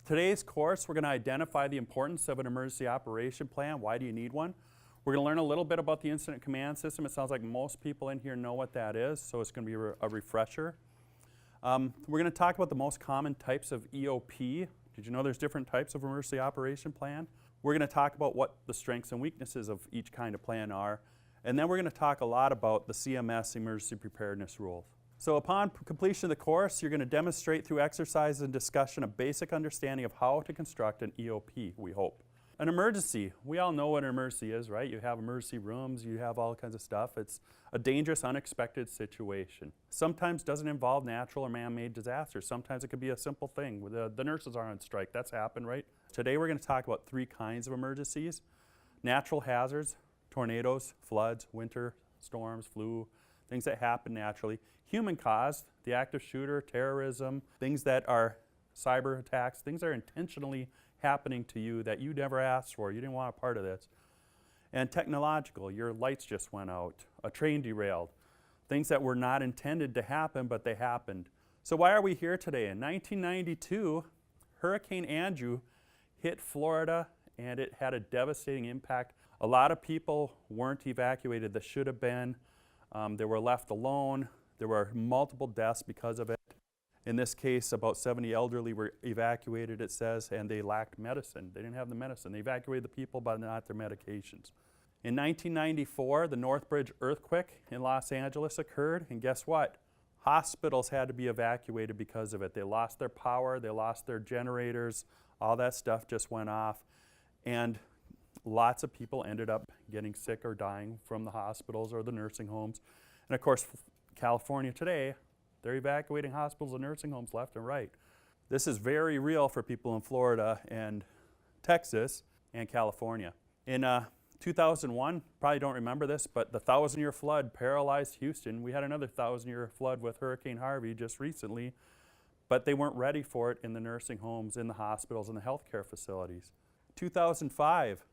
Today's course, we're going to identify the importance of an emergency operation plan. Why do you need one? We're going to learn a little bit about the incident command system. It sounds like most people in here know what that is, so it's going to be a refresher. We're going to talk about the most common types of EOP. Did you know there's different types of emergency operation plan? We're going to talk about what the strengths and weaknesses of each kind of plan are. And then we're going to talk a lot about the CMS Emergency Preparedness Rule. So upon completion of the course, you're going to demonstrate through exercise and discussion a basic understanding of how to construct an EOP, we hope. An emergency, we all know what an emergency is, right? You have emergency rooms, you have all kinds of stuff. It's a dangerous, unexpected situation. Sometimes doesn't involve natural or man-made disasters. Sometimes it could be a simple thing. The nurses are on strike. That's happened, right? Today we're going to talk about three kinds of emergencies. Natural hazards, tornadoes, floods, winter storms, flu, things that happen naturally. Human caused, the active shooter, terrorism, things that are cyber attacks, things that are intentionally happening to you that you never asked for, you didn't want a part of this. And technological, your lights just went out, a train derailed, things that were not intended to happen, but they happened. So why are we here today? In 1992, Hurricane Andrew hit Florida and it had a devastating impact. A lot of people weren't evacuated that should have been. They were left alone. There were multiple deaths because of it. In this case, about 70 elderly were evacuated, it says, and they lacked medicine. They didn't have the medicine. They evacuated the people, but not their medications. In 1994, the Northbridge earthquake in Los Angeles occurred, and guess what? Hospitals had to be evacuated because of it. They lost their power, they lost their generators, all that stuff just went off, and lots of people ended up getting sick or dying from the hospitals or the nursing homes. And of course, California today, they're evacuating hospitals and nursing homes left and right. This is very real for people in Florida and Texas and California. In 2001, probably don't remember this, but the 1,000-year flood paralyzed Houston. We had another 1,000-year flood with Hurricane Harvey just recently, but they weren't ready for it in the nursing homes, in the hospitals, and the healthcare facilities. 2005,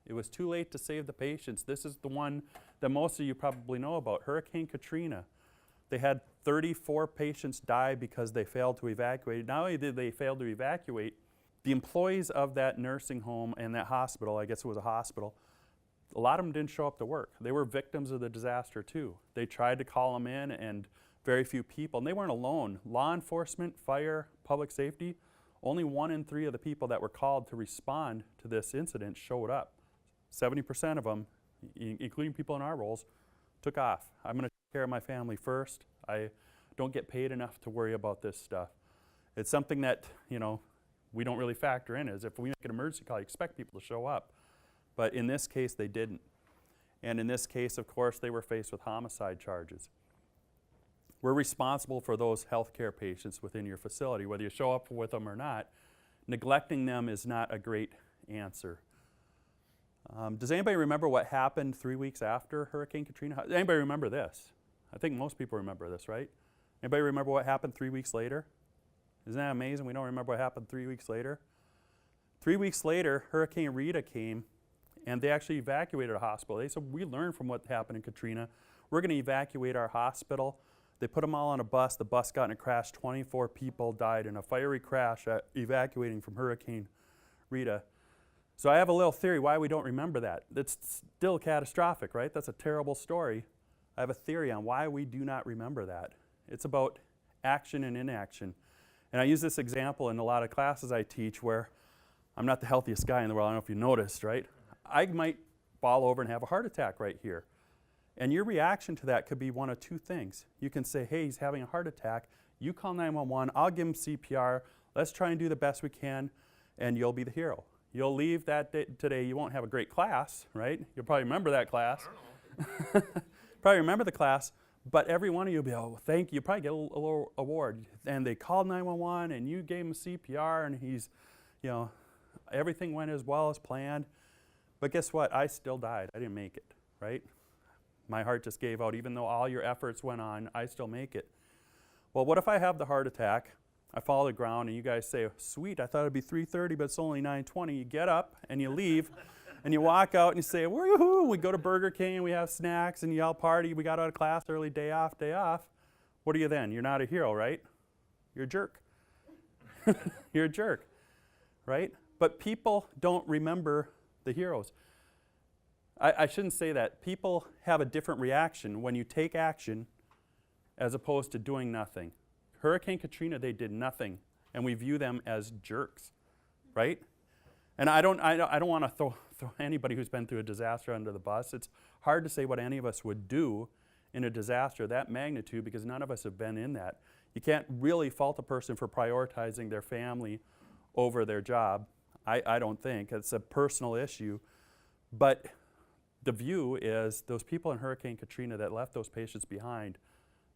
it was too late to save the patients. This is the one that most of you probably know about, Hurricane Katrina. They had 34 patients die because they failed to evacuate. Not only did they fail to evacuate, the employees of that nursing home and that hospital, I guess it was a hospital, a lot of them didn't show up to work. They were victims of the disaster too. They tried to call them in and very few people, and they weren't alone. Law enforcement, fire, public safety, only 1 in 3 of the people that were called to respond to this incident showed up. 70% of them, including people in our roles, took off. I'm going to take care of my family first. I don't get paid enough to worry about this stuff. It's something that, you know, we don't really factor in, is if we make an emergency call, you expect people to show up. But in this case, they didn't. And in this case, of course, they were faced with homicide charges. We're responsible for those healthcare patients within your facility, whether you show up with them or not. Neglecting them is not a great answer. Does anybody remember what happened 3 weeks after Hurricane Katrina? Does anybody remember this? I think most people remember this, right? Anybody remember what happened 3 weeks later? Isn't that amazing? We don't remember what happened 3 weeks later. 3 weeks later, Hurricane Rita came, and they actually evacuated a hospital. They said, we learned from what happened in Katrina. We're going to evacuate our hospital. They put them all on a bus. The bus got in a crash. 24 people died in a fiery crash evacuating from Hurricane Rita. So I have a little theory why we don't remember that. It's still catastrophic, right? That's a terrible story. I have a theory on why we do not remember that. It's about action and inaction. And I use this example in a lot of classes I teach where I'm not the healthiest guy in the world. I don't know if you noticed, right? I might fall over and have a heart attack right here. And your reaction to that could be one of two things. You can say, hey, he's having a heart attack. You call 911. I'll give him CPR. Let's try and do the best we can, and you'll be the hero. You'll leave that day today. You won't have a great class, right? You'll probably remember that class. Probably remember the class, but every one of you will be, oh, thank you. You'll probably get a little award. And they called 911, and you gave him CPR, and he's, you know, everything went as well as planned. But guess what? I still died. I didn't make it, right? My heart just gave out. Even though all your efforts went on, I still make it. Well, what if I have the heart attack? I fall to the ground, and you guys say, sweet, I thought it'd be 3:30, but it's only 9:20. You get up, and you leave, and you walk out, and you say, woohoo, we go to Burger King, and we have snacks, and you all party. We got out of class early, day off, day off. What are you then? You're not a hero, right? You're a jerk. You're a jerk. right? But people don't remember the heroes. I shouldn't say that. People have a different reaction when you take action as opposed to doing nothing. Hurricane Katrina, they did nothing, and we view them as jerks, right? And I don't want to throw anybody who's been through a disaster under the bus. It's hard to say what any of us would do in a disaster of that magnitude because none of us have been in that. You can't really fault a person for prioritizing their family over their job. I don't think. It's a personal issue. But the view is those people in Hurricane Katrina that left those patients behind,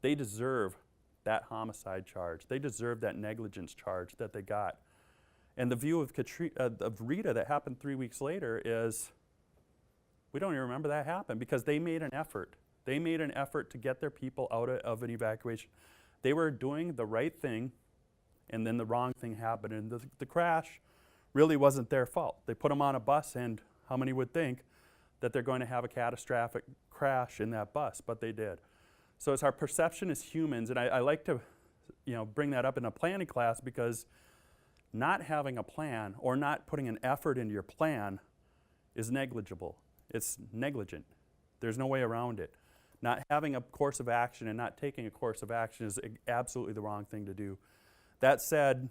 they deserve that homicide charge. They deserve that negligence charge that they got. And the view of Rita that happened 3 weeks later is we don't even remember that happened because they made an effort. They made an effort to get their people out of an evacuation. They were doing the right thing, and then the wrong thing happened. And the crash really wasn't their fault. They put them on a bus, and how many would think that they're going to have a catastrophic crash in that bus? But they did. So it's our perception as humans, and I like to bring that up in a planning class because not having a plan or not putting an effort into your plan is negligible. It's negligent. There's no way around it. Not having a course of action and not taking a course of action is absolutely the wrong thing to do. That said,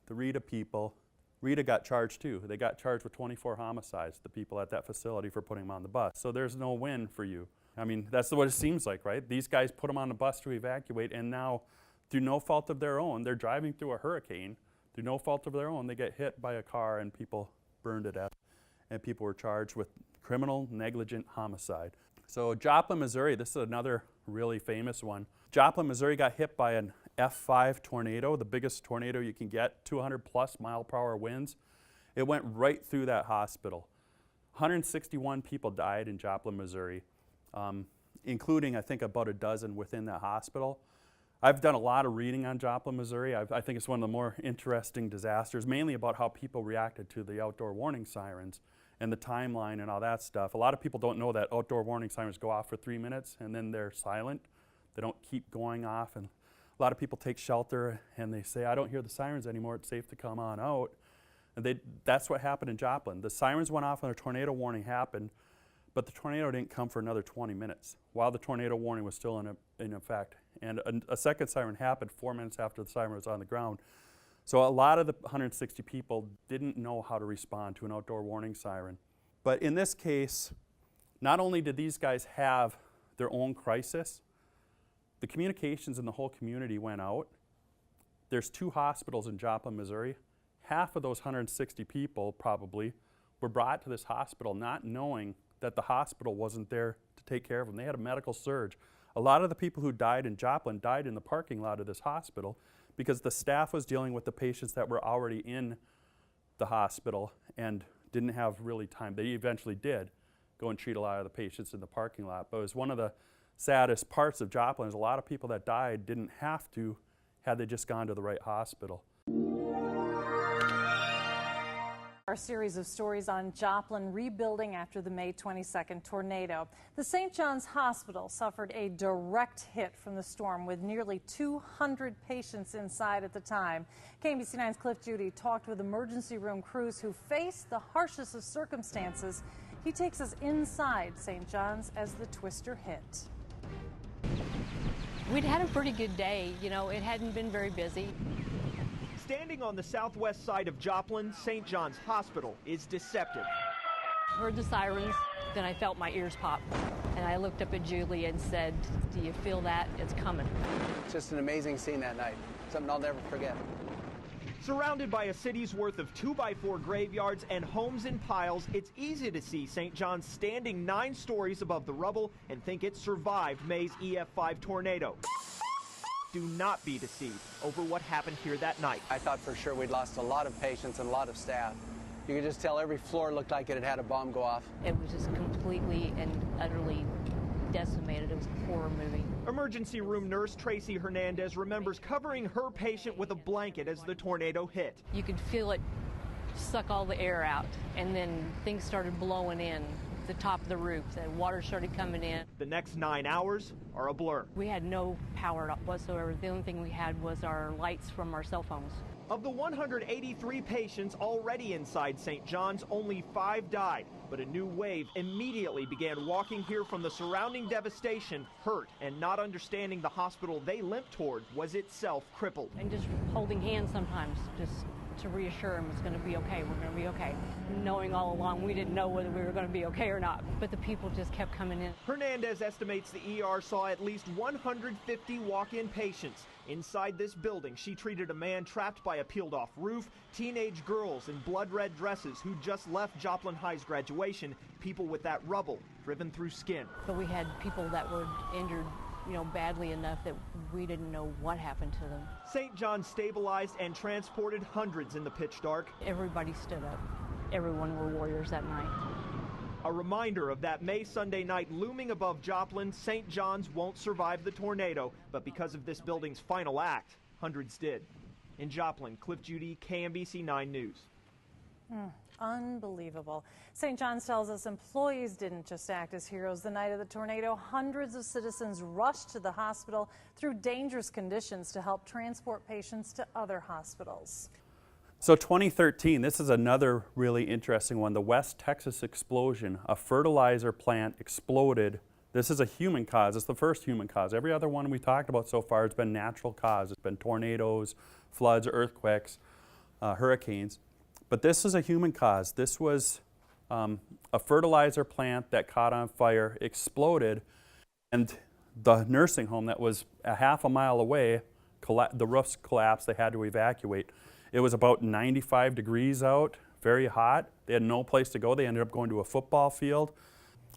the Rita people, Rita got charged too. They got charged with 24 homicides, the people at that facility, for putting them on the bus. So there's no win for you. I mean, that's what it seems like, right? These guys put them on the bus to evacuate, and now, through no fault of their own, they're driving through a hurricane. Through no fault of their own, they get hit by a car and people burned to death. And people were charged with criminal negligent homicide. So Joplin, Missouri, this is another really famous one. Joplin, Missouri got hit by an F5 tornado, the biggest tornado you can get, 200 plus mile per hour winds. It went right through that hospital. 161 people died in Joplin, Missouri, including I think about a dozen within that hospital. I've done a lot of reading on Joplin, Missouri. I think it's one of the more interesting disasters, mainly about how people reacted to the outdoor warning sirens and the timeline and all that stuff. A lot of people don't know that outdoor warning sirens go off for 3 minutes and then they're silent. They don't keep going off, and a lot of people take shelter and they say, I don't hear the sirens anymore, it's safe to come on out. And that's what happened in Joplin. The sirens went off when a tornado warning happened, but the tornado didn't come for another 20 minutes while the tornado warning was still in effect. And a second siren happened 4 minutes after the siren was on the ground. So a lot of the 160 people didn't know how to respond to an outdoor warning siren. But in this case, not only did these guys have their own crisis, the communications in the whole community went out. There's 2 hospitals in Joplin, Missouri. Half of those 160 people probably were brought to this hospital not knowing that the hospital wasn't there to take care of them. They had a medical surge. A lot of the people who died in Joplin died in the parking lot of this hospital because the staff was dealing with the patients that were already in the hospital and didn't have really time. They eventually did go and treat a lot of the patients in the parking lot, but it was one of the saddest parts of Joplin is a lot of people that died didn't have to had they just gone to the right hospital. Our series of stories on Joplin rebuilding after the May 22nd tornado. The St. John's Hospital suffered a direct hit from the storm with nearly 200 patients inside at the time. KMBC9's Cliff Judy talked with emergency room crews who faced the harshest of circumstances. He takes us inside St. John's as the twister hit. We'd had a pretty good day. You know, it hadn't been very busy. Standing on the southwest side of Joplin, St. John's Hospital is deceptive. Heard the sirens, then I felt my ears pop. And I looked up at Julie and said, do you feel that? It's coming. Just an amazing scene that night. Something I'll never forget. Surrounded by a city's worth of 2x4 graveyards and homes in piles, it's easy to see St. John's standing 9 stories above the rubble and think it survived May's EF5 tornado. Do not be deceived over what happened here that night. I thought for sure we'd lost a lot of patients and a lot of staff. You could just tell every floor looked like it had had a bomb go off. It was just completely and utterly decimated. It was a horror movie. Emergency room nurse Tracy Hernandez remembers covering her patient with a blanket as the tornado hit. You could feel it suck all the air out, and then things started blowing in. The top of the roof, the water started coming in. The next 9 hours are a blur. We had no power whatsoever. The only thing we had was our lights from our cell phones. Of the 183 patients already inside St. John's, only 5 died. But a new wave immediately began walking here from the surrounding devastation, hurt and not understanding the hospital they limped toward was itself crippled. And just holding hands sometimes, just to reassure them it's going to be okay, we're going to be okay. Knowing all along we didn't know whether we were going to be okay or not, but the people just kept coming in. Hernandez estimates the ER saw at least 150 walk-in patients. Inside this building, she treated a man trapped by a peeled-off roof, teenage girls in blood-red dresses who just left Joplin High's graduation, people with that rubble driven through skin. But we had people that were injured, badly enough that we didn't know what happened to them. St. John stabilized and transported hundreds in the pitch dark. Everybody stood up. Everyone were warriors that night. A reminder of that May Sunday night looming above Joplin. St. John's won't survive the tornado, but because of this building's final act, hundreds did. In Joplin, Cliff Judy, KMBC 9 News. Unbelievable. St. John's tells us employees didn't just act as heroes the night of the tornado. Hundreds of citizens rushed to the hospital through dangerous conditions to help transport patients to other hospitals. So 2013, this is another really interesting one. The West Texas explosion, a fertilizer plant exploded. This is a human cause. It's the first human cause. Every other one we talked about so far, it's been natural cause. It's been tornadoes, floods, earthquakes, hurricanes. But this is a human cause. This was a fertilizer plant that caught on fire, exploded, and the nursing home that was a half a mile away, the roofs collapsed. They had to evacuate. It was about 95 degrees out, very hot. They had no place to go. They ended up going to a football field.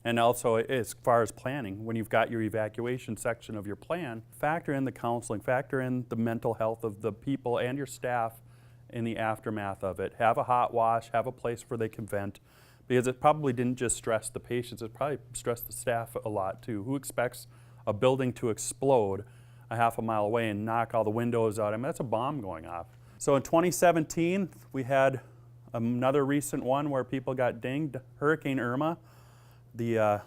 And also, as far as planning, when you've got your evacuation section of your plan, factor in the counseling, factor in the mental health of the people and your staff in the aftermath of it. Have a hot wash, have a place where they can vent, because it probably didn't just stress the patients, it probably stressed the staff a lot too. Who expects a building to explode a half a mile away and knock all the windows out? I mean, that's a bomb going off. So in 2017, we had another recent one where people got dinged. Hurricane Irma, the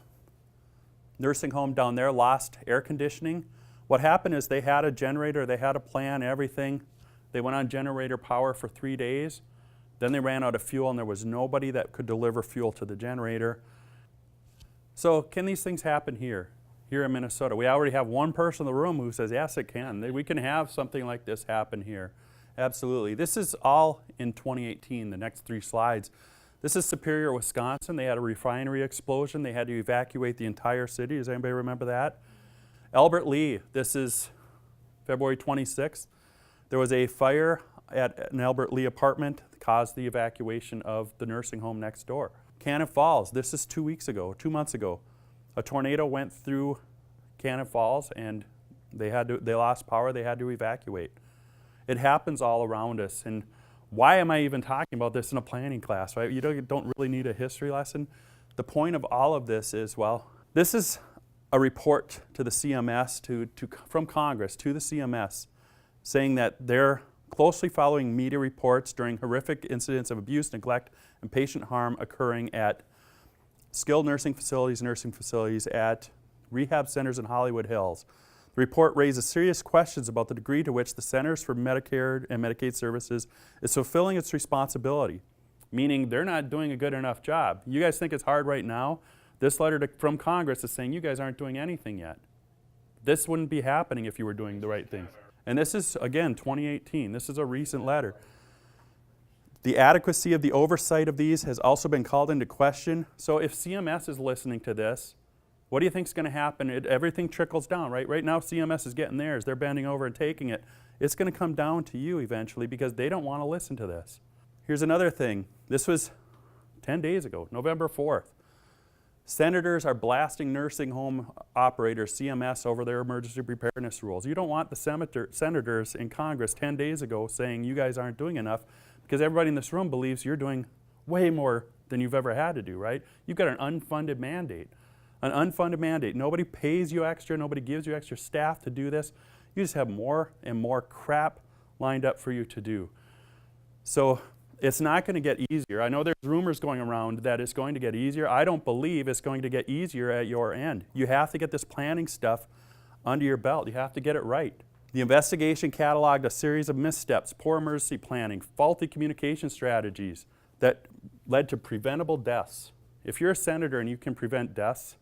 nursing home down there lost air conditioning. What happened is they had a generator, they had a plan, everything. They went on generator power for 3 days. Then they ran out of fuel and there was nobody that could deliver fuel to the generator. So can these things happen here in Minnesota? We already have one person in the room who says, yes, it can. We can have something like this happen here. Absolutely. This is all in 2018, the next 3 slides. This is Superior, Wisconsin. They had a refinery explosion. They had to evacuate the entire city. Does anybody remember that? Albert Lea, this is February 26th. There was a fire at an Albert Lea apartment that caused the evacuation of the nursing home next door. Cannon Falls, this is 2 months ago. A tornado went through Cannon Falls and they lost power, they had to evacuate. It happens all around us. And why am I even talking about this in a planning class, right? You don't really need a history lesson. The point of all of this is, well, this is a report to the CMS, from Congress to the CMS, saying that they're closely following media reports during horrific incidents of abuse, neglect, and patient harm occurring at skilled nursing facilities, at rehab centers in Hollywood Hills. The report raises serious questions about the degree to which the Centers for Medicare and Medicaid Services is fulfilling its responsibility, meaning they're not doing a good enough job. You guys think it's hard right now? This letter from Congress is saying you guys aren't doing anything yet. This wouldn't be happening if you were doing the right things. And this is, again, 2018. This is a recent letter. The adequacy of the oversight of these has also been called into question. So if CMS is listening to this, what do you think is going to happen? Everything trickles down, right? Right now CMS is getting theirs. They're bending over and taking it. It's going to come down to you eventually because they don't want to listen to this. Here's another thing. This was 10 days ago, November 4th. Senators are blasting nursing home operators, CMS, over their emergency preparedness rules. You don't want the senators in Congress 10 days ago saying you guys aren't doing enough because everybody in this room believes you're doing way more than you've ever had to do, right? You've got an unfunded mandate. An unfunded mandate. Nobody pays you extra. Nobody gives you extra staff to do this. You just have more and more crap lined up for you to do. So it's not going to get easier. I know there's rumors going around that it's going to get easier. I don't believe it's going to get easier at your end. You have to get this planning stuff under your belt. You have to get it right. The investigation cataloged a series of missteps, poor emergency planning, faulty communication strategies that led to preventable deaths. If you're a senator and you can prevent deaths,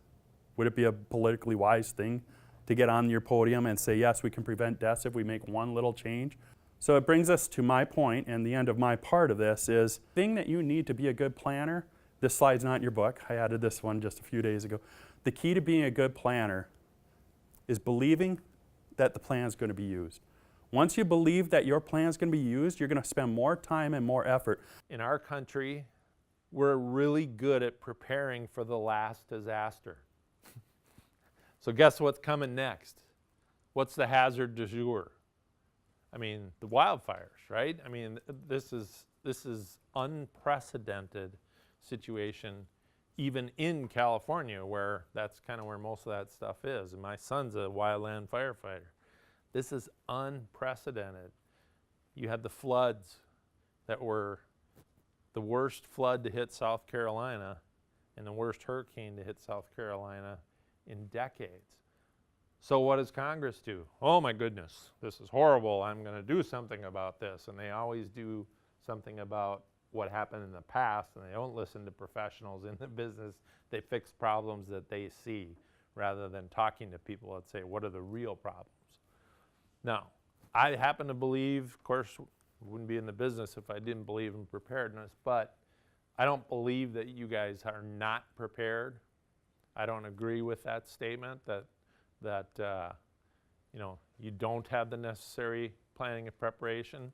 would it be a politically wise thing to get on your podium and say, yes, we can prevent deaths if we make one little change? So it brings us to my point, and the end of my part of this is, the thing that you need to be a good planner, this slide's not in your book, I added this one just a few days ago. The key to being a good planner is believing that the plan is going to be used. Once you believe that your plan is going to be used, you're going to spend more time and more effort. In our country, we're really good at preparing for the last disaster. So guess what's coming next? What's the hazard du jour? I mean, the wildfires, right? I mean, this is unprecedented situation, even in California, where that's kind of where most of that stuff is. And my son's a wildland firefighter. This is unprecedented. You had the floods that were the worst flood to hit South Carolina and the worst hurricane to hit South Carolina in decades. So what does Congress do? Oh my goodness, this is horrible. I'm going to do something about this. And they always do something about what happened in the past, and they don't listen to professionals in the business. They fix problems that they see rather than talking to people that say, what are the real problems? Now, I happen to believe, of course, I wouldn't be in the business if I didn't believe in preparedness, but I don't believe that you guys are not prepared. I don't agree with that statement that you know, you don't have the necessary planning and preparation.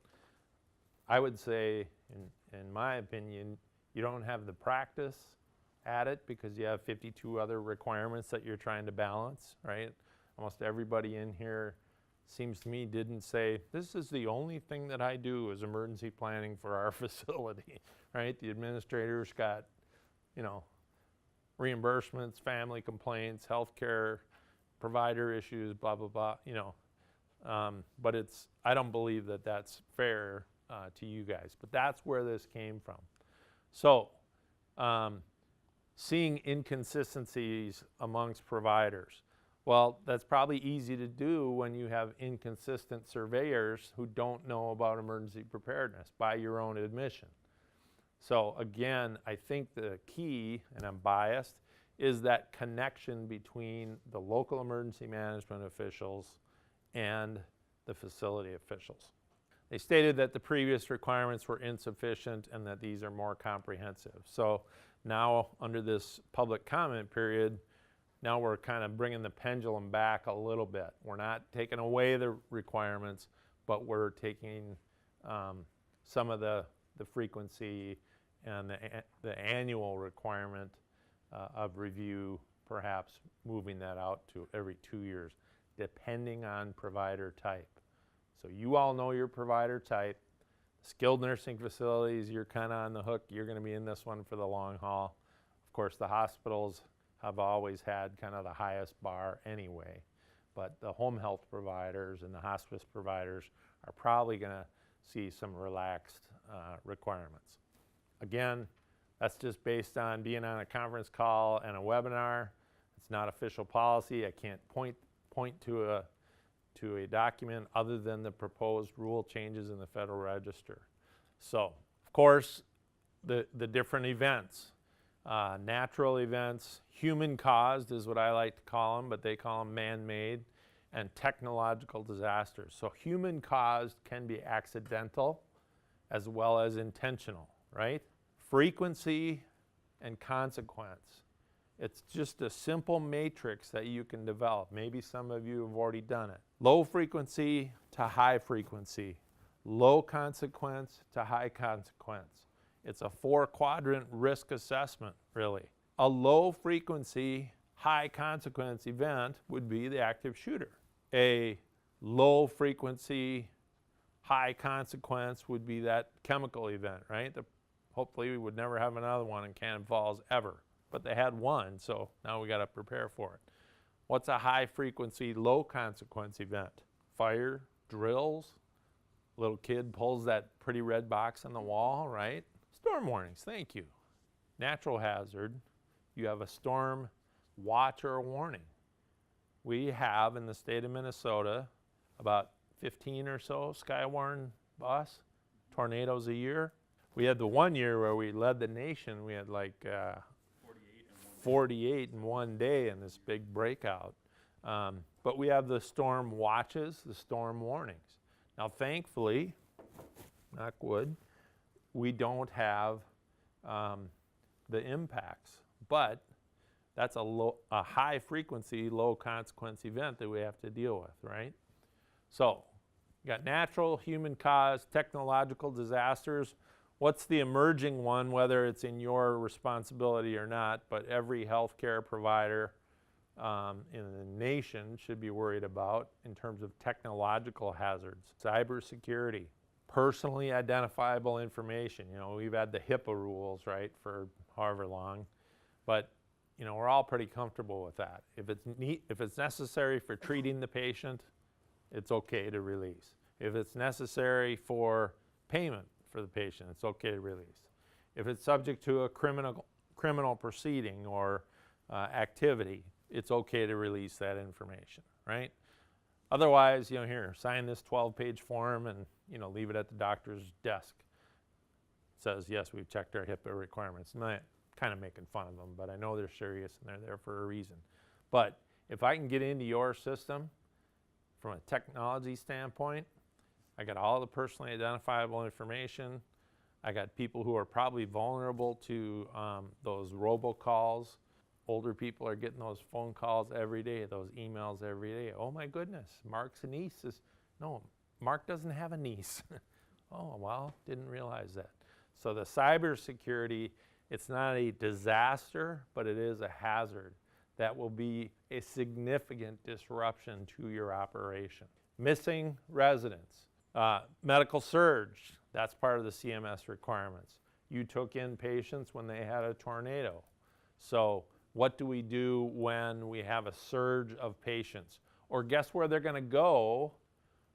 I would say, in my opinion, you don't have the practice at it because you have 52 other requirements that you're trying to balance, right? Almost everybody in here, seems to me, didn't say, this is the only thing that I do is emergency planning for our facility, right? The administrators got, you know, reimbursements, family complaints, healthcare, provider issues, blah, blah, blah, you know. But I don't believe that that's fair to you guys, but that's where this came from. So, seeing inconsistencies amongst providers. Well, that's probably easy to do when you have inconsistent surveyors who don't know about emergency preparedness by your own admission. So again, I think the key, and I'm biased, is that connection between the local emergency management officials and the facility officials. They stated that the previous requirements were insufficient and that these are more comprehensive. So now, under this public comment period, now we're kind of bringing the pendulum back a little bit. We're not taking away the requirements, but we're taking some of the frequency and the annual requirement of review, perhaps moving that out to every 2 years, depending on provider type. So you all know your provider type. Skilled nursing facilities, you're kind of on the hook. You're going to be in this one for the long haul. Of course, the hospitals have always had kind of the highest bar anyway. But the home health providers and the hospice providers are probably going to see some relaxed requirements. Again, that's just based on being on a conference call and a webinar. It's not official policy. I can't point to a document other than the proposed rule changes in the Federal Register. So, of course, the different events, natural events, human-caused is what I like to call them, but they call them man-made, and technological disasters. So human-caused can be accidental as well as intentional, right? Frequency and consequence. It's just a simple matrix that you can develop. Maybe some of you have already done it. Low frequency to high frequency. Low consequence to high consequence. It's a 4-quadrant risk assessment, really. A low frequency, high consequence event would be the active shooter. A low frequency, high consequence would be that chemical event, right? Hopefully we would never have another one in Cannon Falls ever. But they had one, so now we got to prepare for it. What's a high frequency, low consequence event? Fire, drills, little kid pulls that pretty red box on the wall, right? Storm warnings, thank you. Natural hazard, you have a storm watch or a warning. We have in the state of Minnesota about 15 or so Skywarn bus tornadoes a year. We had the one year where we led the nation. We had like 48 in one day in this big breakout. But we have the storm watches, the storm warnings. Now, thankfully, knock wood, we don't have the impacts, but that's a high frequency, low consequence event that we have to deal with, right? So, you got natural, human caused, technological disasters. What's the emerging one, whether it's in your responsibility or not, but every healthcare provider in the nation should be worried about in terms of technological hazards. Cybersecurity, personally identifiable information. You know, we've had the HIPAA rules, right, for however long, but you know, we're all pretty comfortable with that. If it's necessary for treating the patient, it's okay to release. If it's necessary for payment for the patient, it's okay to release. If it's subject to a criminal proceeding or activity, it's okay to release that information, right? Otherwise, you know, here, sign this 12-page form and, you know, leave it at the doctor's desk. It says, yes, we've checked our HIPAA requirements. I'm not kind of making fun of them, but I know they're serious and they're there for a reason. But if I can get into your system from a technology standpoint, I got all the personally identifiable information. I got people who are probably vulnerable to those robocalls. Older people are getting those phone calls every day, those emails every day. Oh my goodness, Mark's niece is, no, Mark doesn't have a niece. Oh, well, didn't realize that. So the cybersecurity, it's not a disaster, but it is a hazard that will be a significant disruption to your operation. Missing residents, medical surge, that's part of the CMS requirements. You took in patients when they had a tornado. So what do we do when we have a surge of patients? Or guess where they're going to go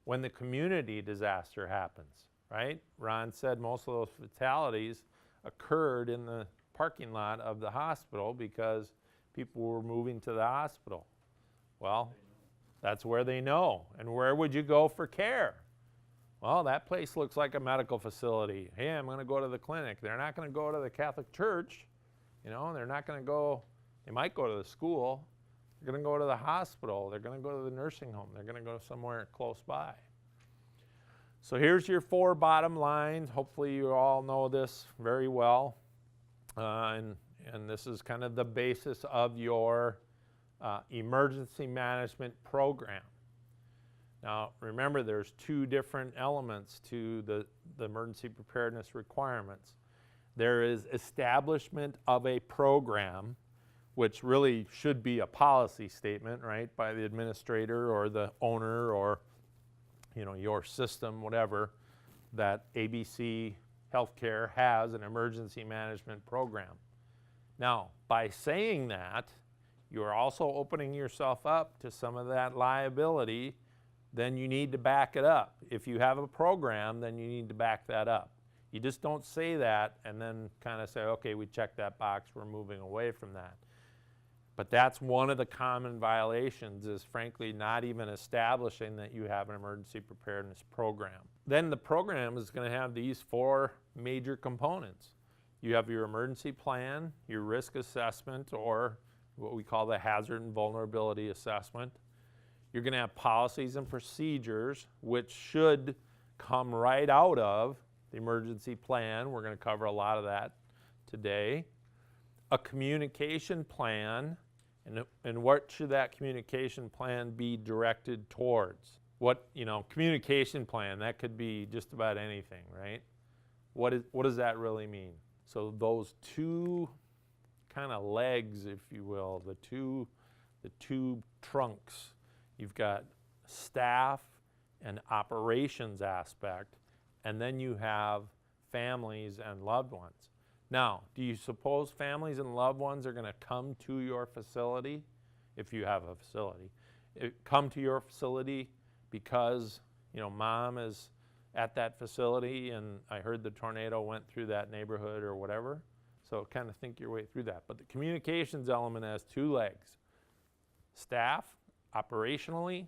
when the community disaster happens, right? Ron said most of those fatalities occurred in the parking lot of the hospital because people were moving to the hospital. Well, that's where they know. And where would you go for care? Well, that place looks like a medical facility. Hey, I'm going to go to the clinic. They're not going to go to the Catholic Church. You know, they're not going to go, they might go to the school. They're going to go to the hospital. They're going to go to the nursing home. They're going to go somewhere close by. So here's your 4 bottom lines. Hopefully you all know this very well. And this is kind of the basis of your emergency management program. Now, remember, there's 2 different elements to the emergency preparedness requirements. There is establishment of a program, which really should be a policy statement, right, by the administrator or the owner or, you know, your system, whatever, that ABC Healthcare has an emergency management program. Now, by saying that, you're also opening yourself up to some of that liability. Then you need to back it up. If you have a program, then you need to back that up. You just don't say that and then kind of say, okay, we checked that box, we're moving away from that. But that's one of the common violations, is frankly not even establishing that you have an emergency preparedness program. Then the program is going to have these 4 major components. You have your emergency plan, your risk assessment, or what we call the hazard and vulnerability assessment. You're going to have policies and procedures, which should come right out of the emergency plan. We're going to cover a lot of that today. A communication plan, and what should that communication plan be directed towards? What, you know, communication plan, that could be just about anything, right? What does that really mean? So those 2 kind of legs, if you will, the two trunks. You've got staff and operations aspect, and then you have families and loved ones. Now, do you suppose families and loved ones are going to come to your facility, if you have a facility, come to your facility because, you know, mom is at that facility and I heard the tornado went through that neighborhood or whatever? So kind of think your way through that. But the communications element has 2 legs: staff, operationally,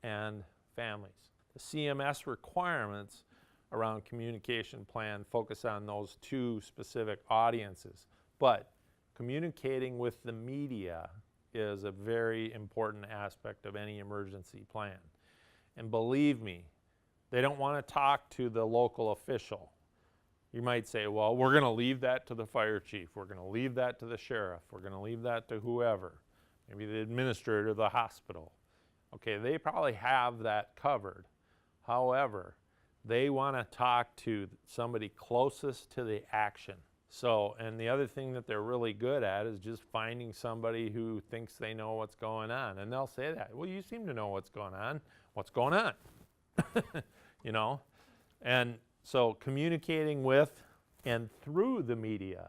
and families. The CMS requirements around communication plan focus on those two specific audiences. But communicating with the media is a very important aspect of any emergency plan. And believe me, they don't want to talk to the local official. You might say, well, we're going to leave that to the fire chief. We're going to leave that to the sheriff. We're going to leave that to whoever, maybe the administrator of the hospital. Okay, they probably have that covered. However, they want to talk to somebody closest to the action. So, and the other thing that they're really good at is just finding somebody who thinks they know what's going on. And they'll say that, well, you seem to know what's going on. What's going on? You know? And so communicating with and through the media,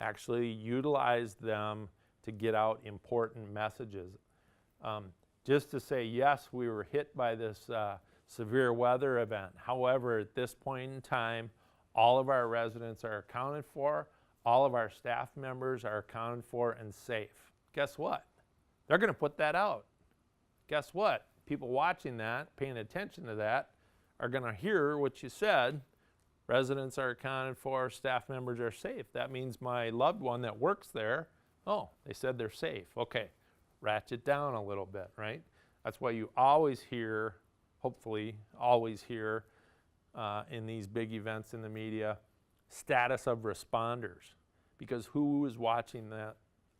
actually utilize them to get out important messages. Just to say, yes, we were hit by this severe weather event. However, at this point in time, all of our residents are accounted for, all of our staff members are accounted for and safe. Guess what? They're going to put that out. Guess what? People watching that, paying attention to that, are going to hear what you said. Residents are accounted for, staff members are safe. That means my loved one that works there, oh, they said they're safe. Okay, ratchet down a little bit, right? That's why you always hear, hopefully always hear in these big events in the media, status of responders. Because who is watching the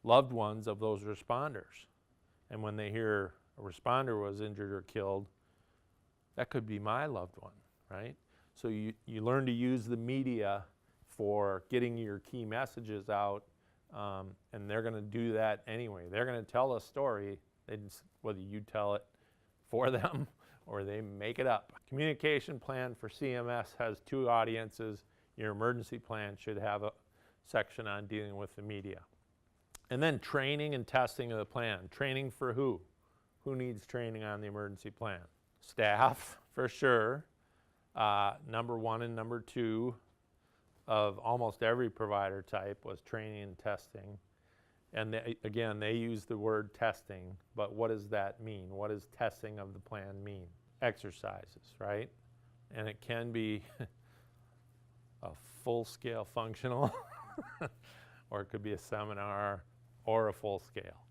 loved ones of those responders? And when they hear a responder was injured or killed, that could be my loved one, right? So you learn to use the media for getting your key messages out, and they're going to do that anyway. They're going to tell a story, whether you tell it for them or they make it up. Communication plan for CMS has two audiences. Your emergency plan should have a section on dealing with the media. And then training and testing of the plan. Training for who? Who needs training on the emergency plan? Staff, for sure. Number one and number two of almost every provider type was training and testing. And again, they use the word testing, but what does that mean? What does testing of the plan mean? Exercises, right? And it can be a full-scale functional, or it could be a seminar, or a full scale.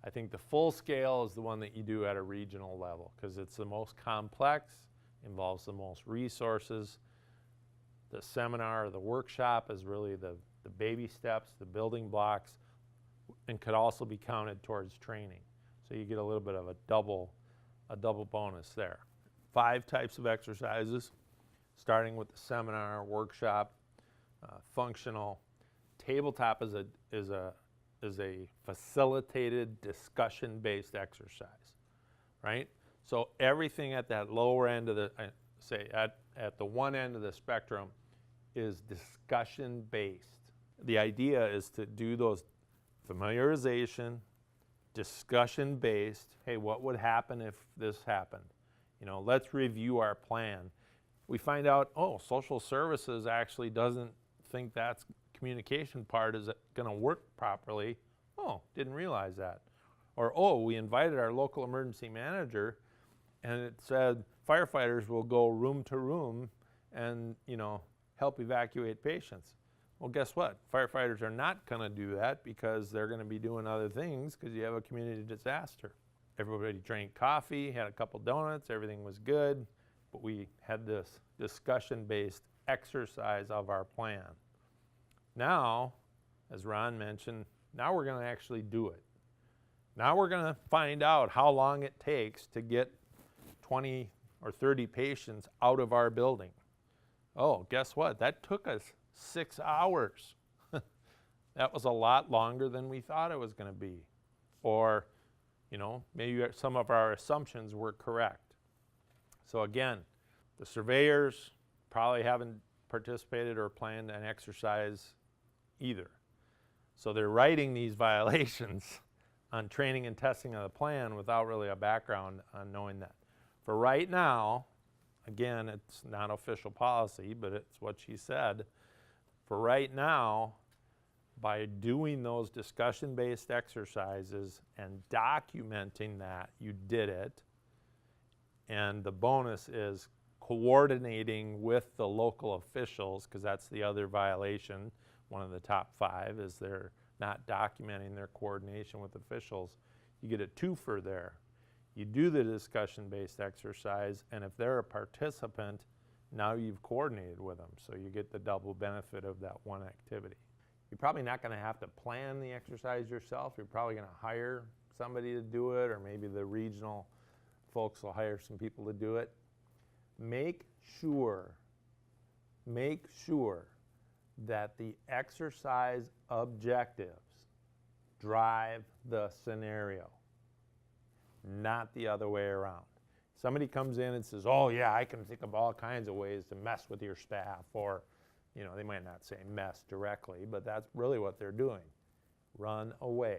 I think the full scale is the one that you do at a regional level because it's the most complex, involves the most resources. The seminar or the workshop is really the baby steps, the building blocks, and could also be counted towards training. So you get a little bit of a double bonus there. 5 types of exercises, starting with the seminar, workshop, functional. Tabletop is a facilitated discussion-based exercise, right? So everything at that lower end of the, say at the one end of the spectrum is discussion-based. The idea is to do those familiarization, discussion-based, hey, what would happen if this happened? You know, let's review our plan. We find out, oh, social services actually doesn't think that's communication part is going to work properly. Oh, didn't realize that. Or, oh, we invited our local emergency manager and it said firefighters will go room to room and, you know, help evacuate patients. Well, guess what? Firefighters are not going to do that because they're going to be doing other things because you have a community disaster. Everybody drank coffee, had a couple donuts, everything was good, but we had this discussion-based exercise of our plan. Now, as Ron mentioned, now we're going to actually do it. Now we're going to find out how long it takes to get 20 or 30 patients out of our building. Oh, guess what? That took us 6 hours. That was a lot longer than we thought it was going to be. Or, you know, maybe some of our assumptions were correct. So again, the surveyors probably haven't participated or planned an exercise either. So they're writing these violations on training and testing of the plan without really a background on knowing that. For right now, again, it's not official policy, but it's what she said. For right now, by doing those discussion-based exercises and documenting that you did it, And the bonus is coordinating with the local officials, because that's the other violation. One of the top 5 is they're not documenting their coordination with officials. You get a twofer there. You do the discussion-based exercise, and if they're a participant, now you've coordinated with them, so you get the double benefit of that one activity. You're probably not going to have to plan the exercise yourself. You're probably going to hire somebody to do it, or maybe the regional folks will hire some people to do it. Make sure that the exercise objectives drive the scenario, not the other way around. Somebody comes in and says, oh yeah, I can think of all kinds of ways to mess with your staff, or, you know, they might not say mess directly, but that's really what they're doing. Run away.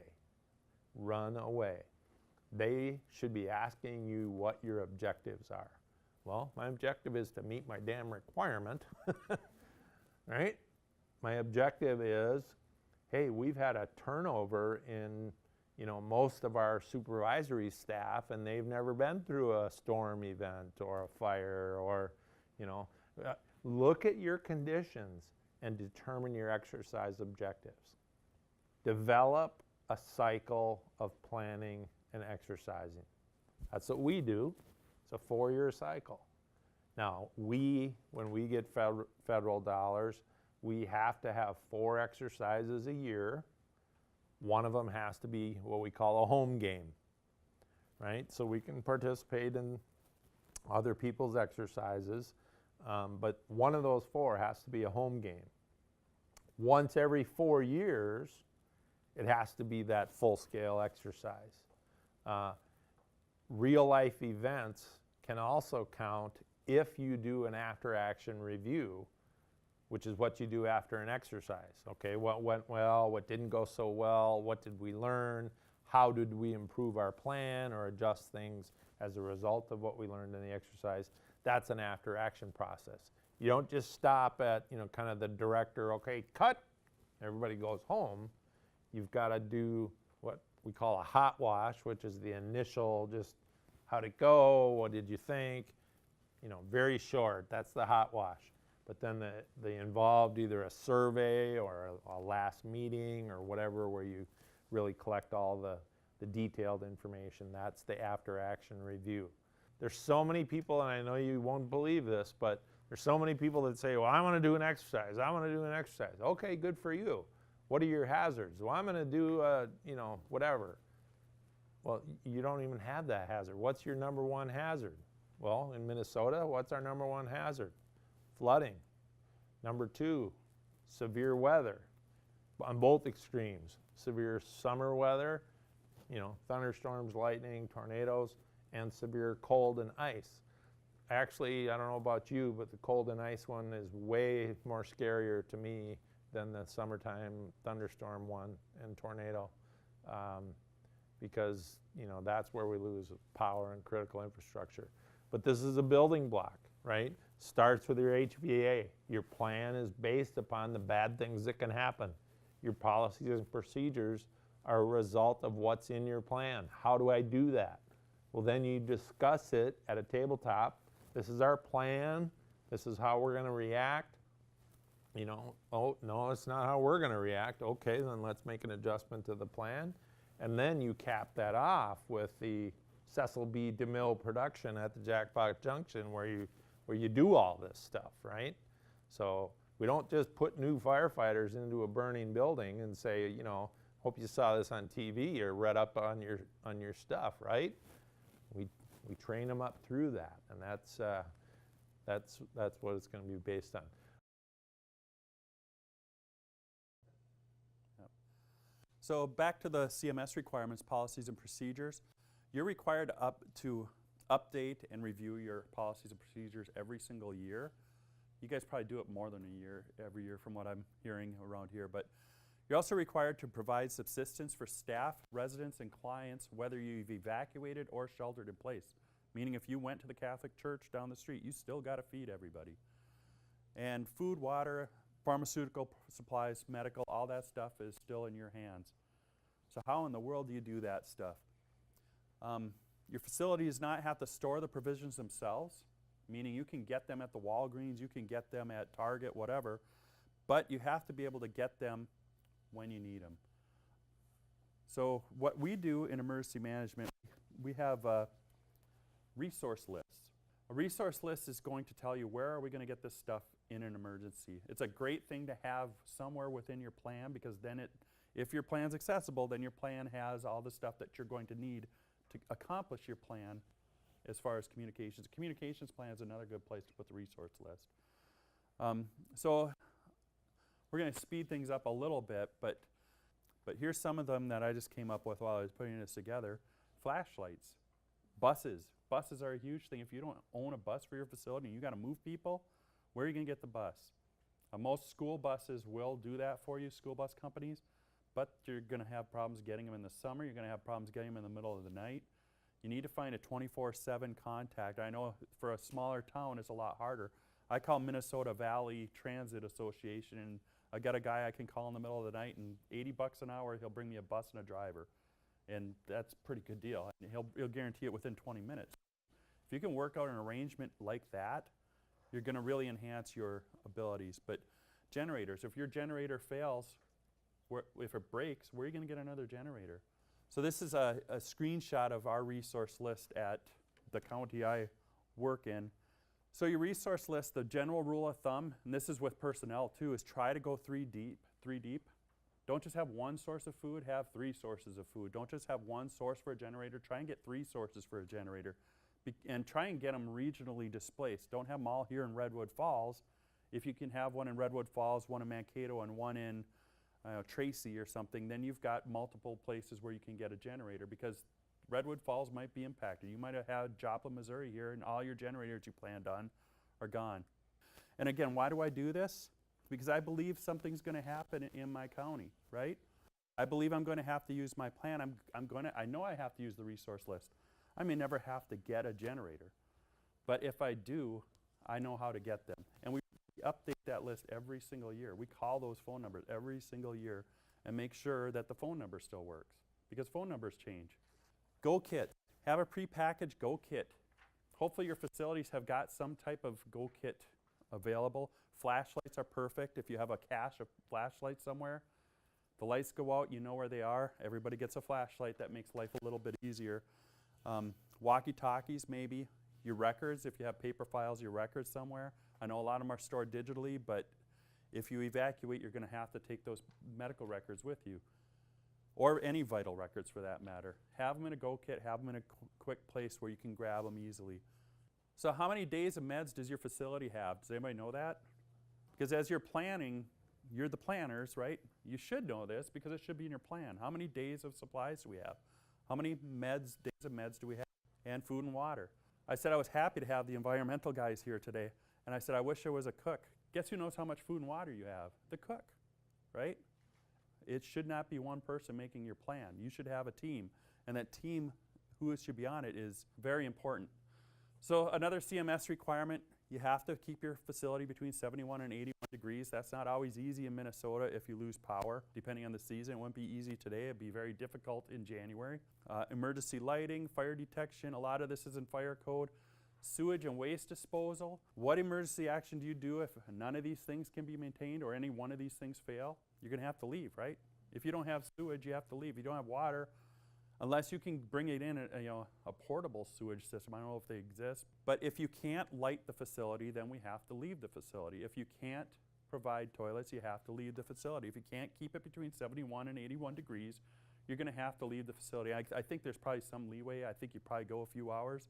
Run away. They should be asking you what your objectives are. Well, my objective is to meet my damn requirement, right? My objective is, hey, we've had a turnover in, you know, most of our supervisory staff, and they've never been through a storm event or a fire, or, you know, look at your conditions and determine your exercise objectives. Develop a cycle of planning and exercising. That's what we do. It's a 4-year cycle. Now, when we get federal dollars, we have to have 4 exercises a year. One of them has to be what we call a home game, right? So we can participate in other people's exercises, but one of those 4 has to be a home game. Once every 4 years, it has to be that full-scale exercise. Real-life events can also count if you do an after-action review, which is what you do after an exercise. Okay, what went well, what didn't go so well, what did we learn, how did we improve our plan or adjust things as a result of what we learned in the exercise. That's an after-action process. You don't just stop at, you know, kind of the director, okay, cut, everybody goes home. You've got to do what we call a hot wash, which is the initial, just how'd it go, what did you think, you know, very short, that's the hot wash. But then they involved either a survey or a last meeting or whatever, where you really collect all the detailed information. That's the after-action review. There's so many people, and I know you won't believe this, but there's so many people that say, well, I want to do an exercise. I want to do an exercise. Okay, good for you. What are your hazards? Well, I'm going to do, you know, whatever. Well, you don't even have that hazard. What's your number 1 hazard? Well, in Minnesota, what's our number 1 hazard? Flooding. Number 2, severe weather on both extremes. Severe summer weather, you know, thunderstorms, lightning, tornadoes, and severe cold and ice. Actually, I don't know about you, but the cold and ice one is way more scarier to me than the summertime thunderstorm one and tornado, because, you know, that's where we lose power and critical infrastructure. But this is a building block, right? Starts with your HVA. Your plan is based upon the bad things that can happen. Your policies and procedures are a result of what's in your plan. How do I do that? Well, then you discuss it at a tabletop. This is our plan. This is how we're going to react. You know, oh, no, it's not how we're going to react. Okay, then let's make an adjustment to the plan. And then you cap that off with the Cecil B. DeMille production at the Jackpot Junction, where you do all this stuff, right? So we don't just put new firefighters into a burning building and say, you know, hope you saw this on TV or read up on your stuff, right? We train them up through that, and that's what it's going to be based on. Yep. So back to the CMS requirements, policies and procedures. You're required to update and review your policies and procedures every single year. You guys probably do it more than a year, every year from what I'm hearing around here, but you're also required to provide subsistence for staff, residents, and clients, whether you've evacuated or sheltered in place. Meaning if you went to the Catholic church down the street, you still got to feed everybody. And food, water, pharmaceutical supplies, medical, all that stuff is still in your hands. So how in the world do you do that stuff? Your facility does not have to store the provisions themselves, meaning you can get them at the Walgreens, you can get them at Target, whatever, but you have to be able to get them when you need them. So what we do in emergency management, we have resource lists. A resource list is going to tell you where are we going to get this stuff in an emergency. It's a great thing to have somewhere within your plan, because then if your plan's accessible, then your plan has all the stuff that you're going to need to accomplish your plan as far as communications. Communications plan is another good place to put the resource list. So we're going to speed things up a little bit, but here's some of them that I just came up with while I was putting this together. Flashlights, buses. Buses are a huge thing. If you don't own a bus for your facility and you got to move people, where are you going to get the bus? Most school buses will do that for you, school bus companies, but you're going to have problems getting them in the summer. You're going to have problems getting them in the middle of the night. You need to find a 24/7 contact. I know for a smaller town it's a lot harder. I call Minnesota Valley Transit Association, and I got a guy I can call in the middle of the night, and $80 an hour, he'll bring me a bus and a driver. And that's a pretty good deal. And he'll guarantee it within 20 minutes. If you can work out an arrangement like that, you're going to really enhance your abilities. But generators, if your generator fails, if it breaks, where are you going to get another generator? So this is a screenshot of our resource list at the county I work in. So your resource list, the general rule of thumb, and this is with personnel too, is try to go three deep. Don't just have one source of food, have 3 sources of food. Don't just have one source for a generator, try and get 3 sources for a generator. And try and get them regionally displaced. Don't have them all here in Redwood Falls. If you can have one in Redwood Falls, one in Mankato, and one in Tracy or something, then you've got multiple places where you can get a generator, because Redwood Falls might be impacted. You might have had Joplin, Missouri here, and all your generators you planned on are gone. And again, why do I do this? Because I believe something's going to happen in my county, right? I believe I'm going to have to use my plan. I know I have to use the resource list. I may never have to get a generator, but if I do, I know how to get them. And we update that list every single year. We call those phone numbers every single year and make sure that the phone number still works, because phone numbers change. GoKit. Have a prepackaged GoKit. Hopefully your facilities have got some type of GoKit available. Flashlights are perfect. If you have a cache of flashlights somewhere, the lights go out, you know where they are. Everybody gets a flashlight. That makes life a little bit easier. Walkie-talkies, maybe. Your records, if you have paper files, your records somewhere. I know a lot of them are stored digitally, but if you evacuate, you're going to have to take those medical records with you, or any vital records for that matter. Have them in a GoKit, have them in a quick place where you can grab them easily. So how many days of meds does your facility have? Does anybody know that? Because as you're planning, you're the planners, right? You should know this because it should be in your plan. How many days of supplies do we have? How many days of meds do we have? And food and water. I said I was happy to have the environmental guys here today, and I said I wish there was a cook. Guess who knows how much food and water you have? The cook, right? It should not be one person making your plan. You should have a team, and that team, who should be on it, is very important. So another CMS requirement, you have to keep your facility between 71 and 81 degrees. That's not always easy in Minnesota if you lose power, depending on the season. It wouldn't be easy today. It'd be very difficult in January. Emergency lighting, fire detection, a lot of this is in fire code. Sewage and waste disposal. What emergency action do you do if none of these things can be maintained or any one of these things fail? You're going to have to leave, right? If you don't have sewage, you have to leave. If you don't have water, unless you can bring it in a portable sewage system. I don't know if they exist. But if you can't light the facility, then we have to leave the facility. If you can't provide toilets, you have to leave the facility. If you can't keep it between 71 and 81 degrees, you're going to have to leave the facility. I think there's probably some leeway. I think you probably go a few hours.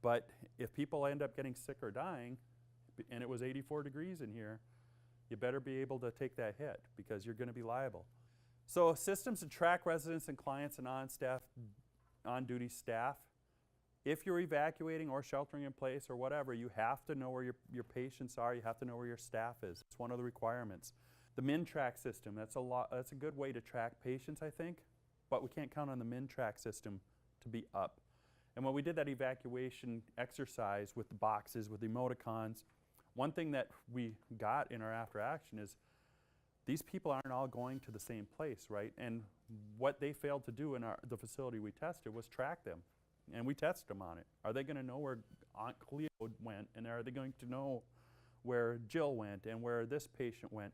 But if people end up getting sick or dying, and it was 84 degrees in here, you better be able to take that hit because you're going to be liable. So systems to track residents and clients and on-duty staff. If you're evacuating or sheltering in place or whatever, you have to know where your patients are. You have to know where your staff is. It's one of the requirements. The MinTrack system, that's a good way to track patients, I think, but we can't count on the MinTrack system to be up. And when we did that evacuation exercise with the boxes, with the emoticons, one thing that we got in our after action is these people aren't all going to the same place, right? And what they failed to do in the facility we tested was track them. And we test them on it. Are they going to know where Aunt Cleo went? And are they going to know where Jill went and where this patient went?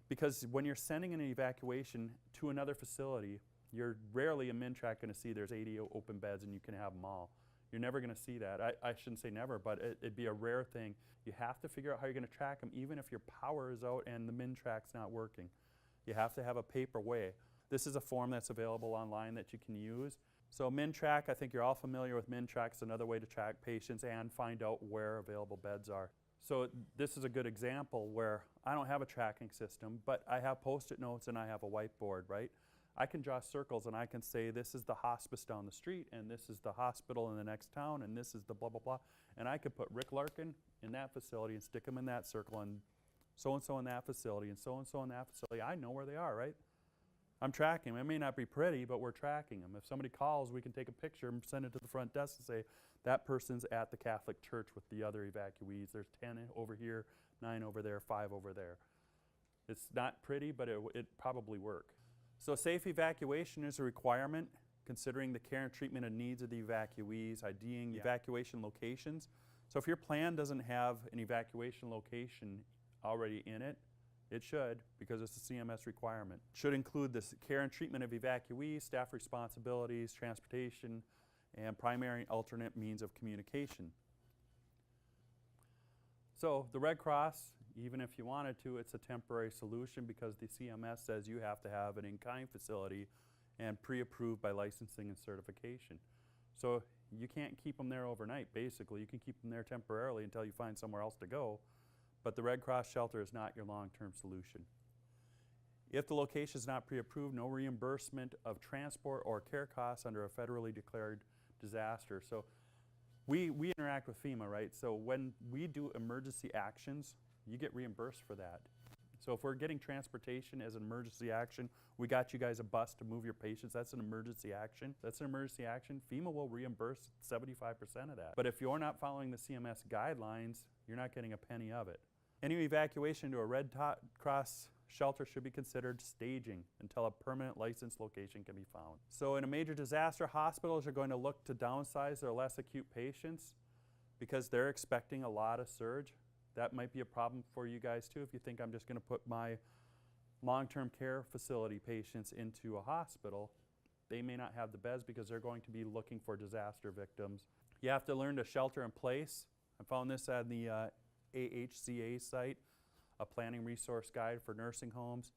Because when you're sending an evacuation to another facility, you're rarely in MinTrack going to see there's 80 open beds and you can have them all. You're never going to see that. I shouldn't say never, but it'd be a rare thing. You have to figure out how you're going to track them, even if your power is out and the MinTrack's not working. You have to have a paper way. This is a form that's available online that you can use. So MinTrack, I think you're all familiar with MinTrack. It's another way to track patients and find out where available beds are. So this is a good example where I don't have a tracking system, but I have Post-it notes and I have a whiteboard, right? I can draw circles and I can say this is the hospice down the street and this is the hospital in the next town and this is the blah, blah, blah. And I could put Rick Larkin in that facility and stick him in that circle and so in that facility and so in that facility. I know where they are, right? I'm tracking them. It may not be pretty, but we're tracking them. If somebody calls, we can take a picture and send it to the front desk and say, that person's at the Catholic Church with the other evacuees. There's 10 over here, 9 over there, 5 over there. It's not pretty, but it probably work. So safe evacuation is a requirement, considering the care and treatment and needs of the evacuees, IDing evacuation locations. So if your plan doesn't have an evacuation location already in it, it should, because it's a CMS requirement. Should include this care and treatment of evacuees, staff responsibilities, transportation, and primary and alternate means of communication. So the Red Cross, even if you wanted to, it's a temporary solution because the CMS says you have to have an in-kind facility and pre-approved by licensing and certification. So you can't keep them there overnight, basically. You can keep them there temporarily until you find somewhere else to go. But the Red Cross shelter is not your long-term solution. If the location is not pre-approved, no reimbursement of transport or care costs under a federally declared disaster. So we interact with FEMA, right? So when we do emergency actions, you get reimbursed for that. So if we're getting transportation as an emergency action, we got you guys a bus to move your patients, that's an emergency action. That's an emergency action. FEMA will reimburse 75% of that. But if you're not following the CMS guidelines, you're not getting a penny of it. Any evacuation to a Red Cross shelter should be considered staging until a permanent licensed location can be found. So in a major disaster, hospitals are going to look to downsize their less acute patients because they're expecting a lot of surge. That might be a problem for you guys too if you think I'm just going to put my long-term care facility patients into a hospital. They may not have the beds because they're going to be looking for disaster victims. You have to learn to shelter in place. I found this on the AHCA site, a planning resource guide for nursing homes.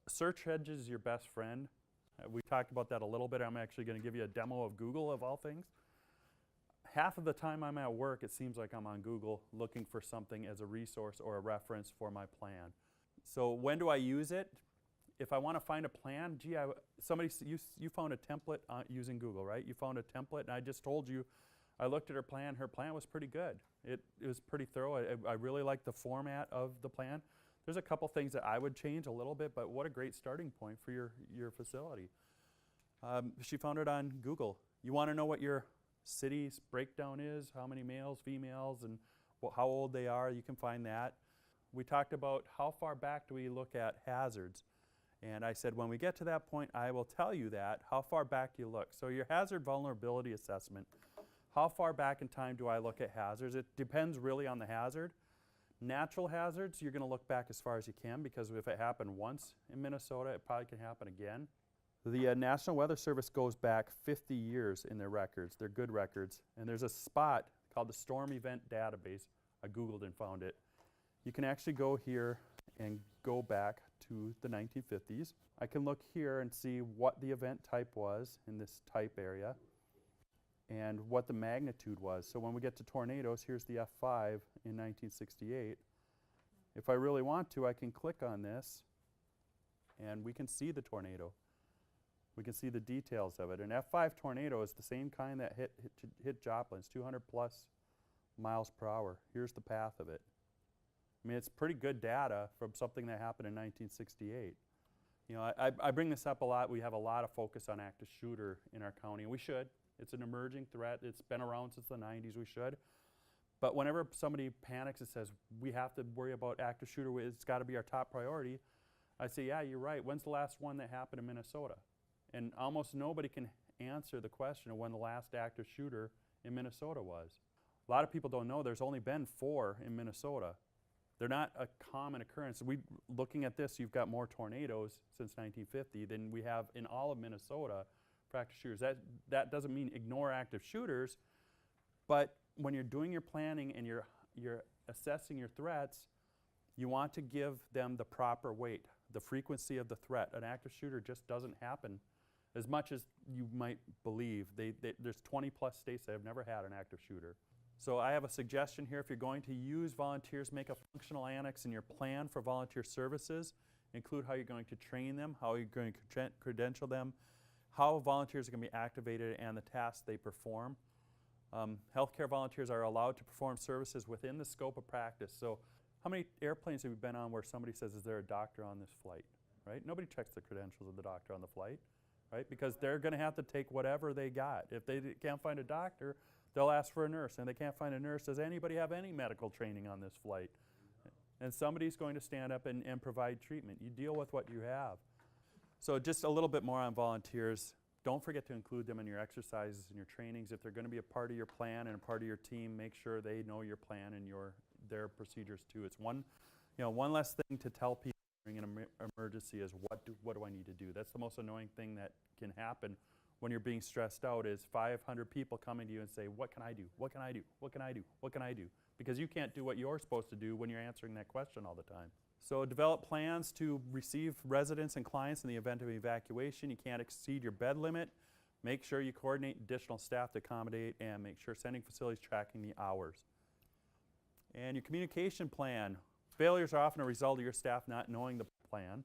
Search engine is your best friend. We talked about that a little bit. I'm actually going to give you a demo of Google of all things. Half of the time I'm at work, it seems like I'm on Google looking for something as a resource or a reference for my plan. So when do I use it? If I want to find a plan, gee, you found a template using Google, right? You found a template and I just told you, I looked at her plan was pretty good. It was pretty thorough. I really liked the format of the plan. There's a couple things that I would change a little bit, but what a great starting point for your facility. She found it on Google. You want to know what your city's breakdown is, how many males, females, and how old they are, you can find that. We talked about how far back do we look at hazards. And I said, when we get to that point, I will tell you that. How far back do you look? So your hazard vulnerability assessment, how far back in time do I look at hazards? It depends really on the hazard. Natural hazards, you're going to look back as far as you can because if it happened once in Minnesota, it probably can happen again. The National Weather Service goes back 50 years in their records. They're good records. And there's a spot called the Storm Event Database. I Googled and found it. You can actually go here and go back to the 1950s. I can look here and see what the event type was in this type area and what the magnitude was. So when we get to tornadoes, here's the F5 in 1968. If I really want to, I can click on this and we can see the tornado. We can see the details of it. An F5 tornado is the same kind that hit Joplin. It's 200 plus miles per hour. Here's the path of it. I mean, it's pretty good data from something that happened in 1968. You know, I bring this up a lot. We have a lot of focus on active shooter in our county, and we should. It's an emerging threat. It's been around since the 90s. We should. But whenever somebody panics and says, we have to worry about active shooter, it's got to be our top priority, I say, yeah, you're right. When's the last one that happened in Minnesota? And almost nobody can answer the question of when the last active shooter in Minnesota was. A lot of people don't know there's only been 4 in Minnesota. They're not a common occurrence. Looking at this, you've got more tornadoes since 1950 than we have in all of Minnesota for active shooters. That doesn't mean ignore active shooters, but when you're doing your planning and you're assessing your threats, you want to give them the proper weight, the frequency of the threat. An active shooter just doesn't happen as much as you might believe. There's 20 plus states that have never had an active shooter. So I have a suggestion here. If you're going to use volunteers, make a functional annex in your plan for volunteer services. Include how you're going to train them, how you're going to credential them, how volunteers are going to be activated, and the tasks they perform. Healthcare volunteers are allowed to perform services within the scope of practice. So how many airplanes have you been on where somebody says, is there a doctor on this flight? Right? Nobody checks the credentials of the doctor on the flight, right? Because they're going to have to take whatever they got. If they can't find a doctor, they'll ask for a nurse. And if they can't find a nurse, does anybody have any medical training on this flight? And somebody's going to stand up and provide treatment. You deal with what you have. So just a little bit more on volunteers. Don't forget to include them in your exercises and your trainings. If they're going to be a part of your plan and a part of your team, make sure they know your plan and their procedures too. It's one less thing to tell people during an emergency is what do I need to do? That's the most annoying thing that can happen when you're being stressed out is 500 people coming to you and say, what can I do? What can I do? What can I do? What can I do? Because you can't do what you're supposed to do when you're answering that question all the time. So develop plans to receive residents and clients in the event of evacuation. You can't exceed your bed limit. Make sure you coordinate additional staff to accommodate, and make sure sending facilities tracking the hours. And your communication plan. Failures are often a result of your staff not knowing the plan.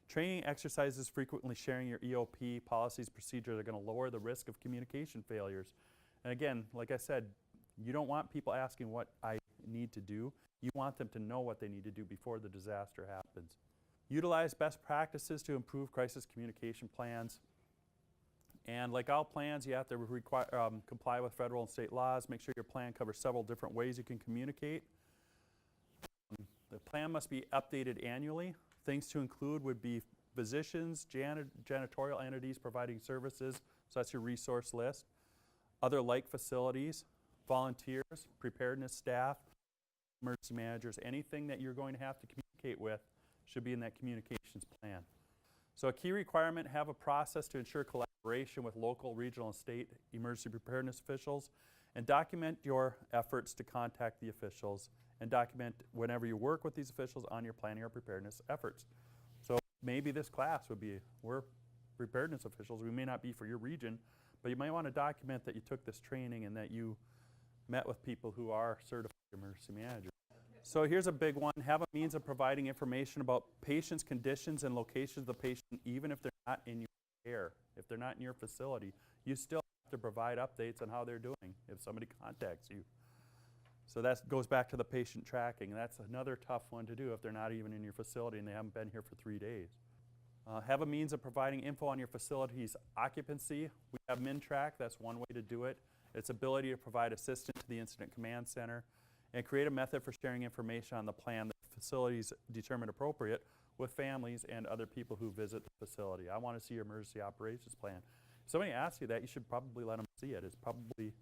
Training exercises, frequently sharing your EOP policies, procedures are going to lower the risk of communication failures. And again, like I said, you don't want people asking what I need to do. You want them to know what they need to do before the disaster happens. Utilize best practices to improve crisis communication plans. And like all plans, you have to comply with federal and state laws. Make sure your plan covers several different ways you can communicate. The plan must be updated annually. Things to include would be physicians, janitorial entities providing services, so that's your resource list, other like facilities, volunteers, preparedness staff, emergency managers, anything that you're going to have to communicate with should be in that communications plan. So a key requirement, have a process to ensure collaboration with local, regional, and state emergency preparedness officials, and document your efforts to contact the officials, and document whenever you work with these officials on your planning or preparedness efforts. So maybe this class would be, we're preparedness officials. We may not be for your region, but you might want to document that you took this training and that you met with people who are certified emergency managers. So here's a big one. Have a means of providing information about patients' conditions and locations of the patient, even if they're not in your care. If they're not in your facility, you still have to provide updates on how they're doing if somebody contacts you. So that goes back to the patient tracking. That's another tough one to do if they're not even in your facility and they haven't been here for 3 days. Have a means of providing info on your facility's occupancy. We have MinTrack. That's one way to do it. Its ability to provide assistance to the Incident Command Center, and create a method for sharing information on the plan that facilities determine appropriate with families and other people who visit the facility. I want to see your emergency operations plan. If somebody asks you that, you should probably let them see it. It's probably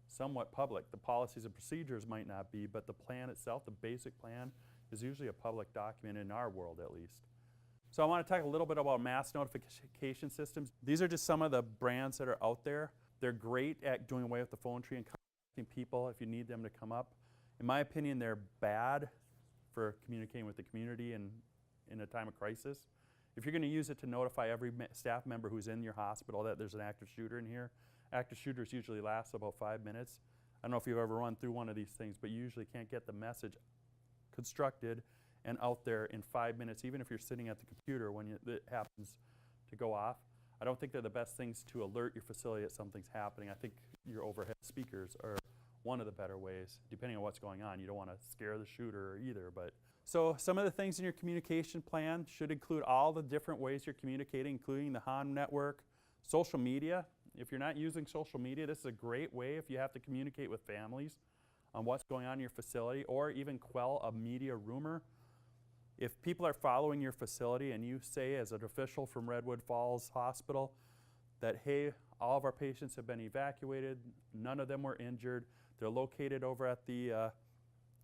somewhat public. The policies and procedures might not be, but the plan itself, the basic plan, is usually a public document in our world at least. So I want to talk a little bit about mass notification systems. These are just some of the brands that are out there. They're great at doing away with the phone tree and contacting people if you need them to come up. In my opinion, they're bad for communicating with the community in a time of crisis. If you're going to use it to notify every staff member who's in your hospital that there's an active shooter in here, active shooters usually last about 5 minutes. I don't know if you've ever run through one of these things, but you usually can't get the message constructed and out there in 5 minutes, even if you're sitting at the computer when it happens to go off. I don't think they're the best things to alert your facility that something's happening. I think your overhead speakers are one of the better ways, depending on what's going on. You don't want to scare the shooter either. But so some of the things in your communication plan should include all the different ways you're communicating, including the HON network, social media. If you're not using social media, this is a great way if you have to communicate with families on what's going on in your facility, or even quell a media rumor. If people are following your facility and you say as an official from Redwood Falls Hospital that, hey, all of our patients have been evacuated, none of them were injured, they're located over at the,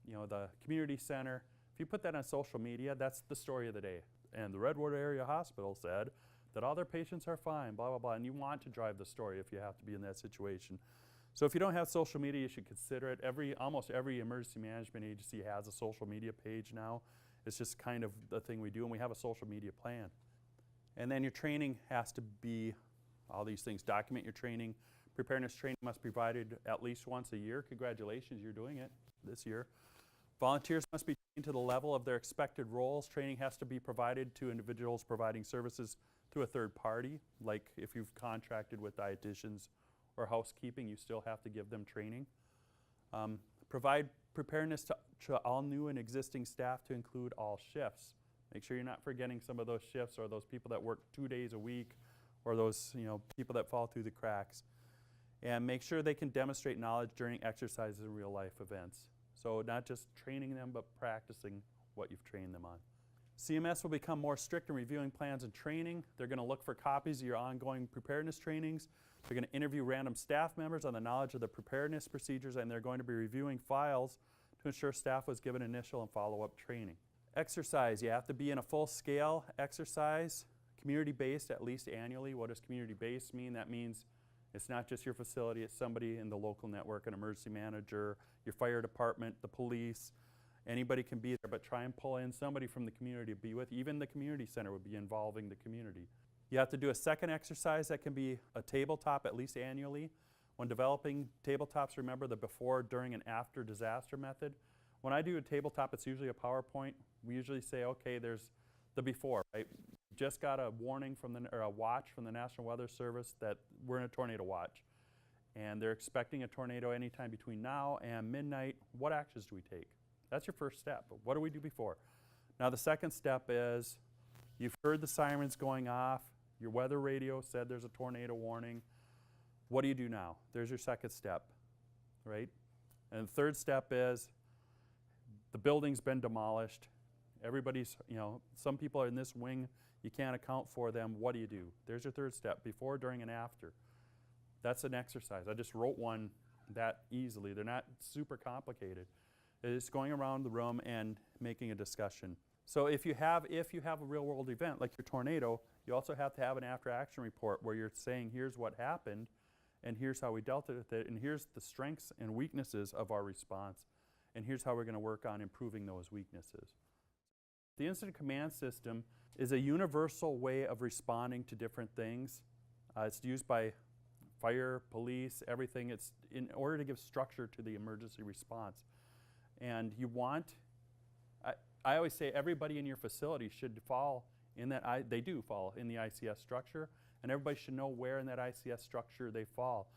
the community center. If you put that on social media, that's the story of the day. And the Redwood Area Hospital said that all their patients are fine, blah, blah, blah, and you want to drive the story if you have to be in that situation. So if you don't have social media, you should consider it. Almost every emergency management agency has a social media page now. It's just kind of the thing we do, and we have a social media plan. And then your training has to be all these things. Document your training. Preparedness training must be provided at least once a year. Congratulations, you're doing it this year. Volunteers must be trained to the level of their expected roles. Training has to be provided to individuals providing services through a third party, like if you've contracted with dietitians or housekeeping, you still have to give them training. Provide preparedness to all new and existing staff to include all shifts. Make sure you're not forgetting some of those shifts or those people that work 2 days a week or those people that fall through the cracks. And make sure they can demonstrate knowledge during exercises and real life events. So not just training them, but practicing what you've trained them on. CMS will become more strict in reviewing plans and training. They're going to look for copies of your ongoing preparedness trainings. They're going to interview random staff members on the knowledge of the preparedness procedures, and they're going to be reviewing files to ensure staff was given initial and follow-up training. Exercise, you have to be in a full-scale exercise, community-based at least annually. What does community-based mean? That means it's not just your facility, it's somebody in the local network, an emergency manager, your fire department, the police. Anybody can be there, but try and pull in somebody from the community to be with. Even the community center would be involving the community. You have to do a second exercise that can be a tabletop at least annually. When developing tabletops, remember the before, during, and after disaster method. When I do a tabletop, it's usually a PowerPoint. We usually say, okay, there's the before, right? Just got a warning from or a watch from the National Weather Service that we're in a tornado watch. And they're expecting a tornado anytime between now and midnight. What actions do we take? That's your first step. But what do we do before? Now the second step is you've heard the sirens going off. Your weather radio said there's a tornado warning. What do you do now? There's your second step, right? And the third step is the building's been demolished. Everybody's, some people are in this wing. You can't account for them. What do you do? There's your third step, before, during, and after. That's an exercise. I just wrote one that easily. They're not super complicated. It's going around the room and making a discussion. So if you have a real world event like your tornado, you also have to have an after action report where you're saying here's what happened and here's how we dealt with it and here's the strengths and weaknesses of our response and here's how we're going to work on improving those weaknesses. The incident command system is a universal way of responding to different things. It's used by fire, police, everything. It's in order to give structure to the emergency response. And you want, I always say everybody in your facility should fall in that, they do fall in the ICS structure, and everybody should know where in that ICS structure they fall.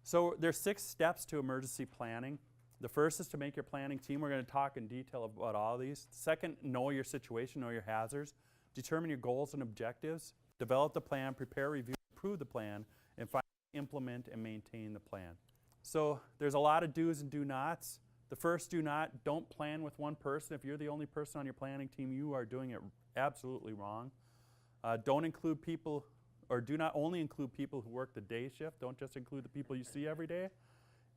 So there's 6 steps to emergency planning. The first is to make your planning team. We're going to talk in detail about all these. Second, know your situation, know your hazards. Determine your goals and objectives. Develop the plan, prepare, review, approve the plan, and finally implement and maintain the plan. So there's a lot of do's and do nots. The first do not, don't plan with one person. If you're the only person on your planning team, you are doing it absolutely wrong. Don't include people, or do not only include people who work the day shift. Don't just include the people you see every day.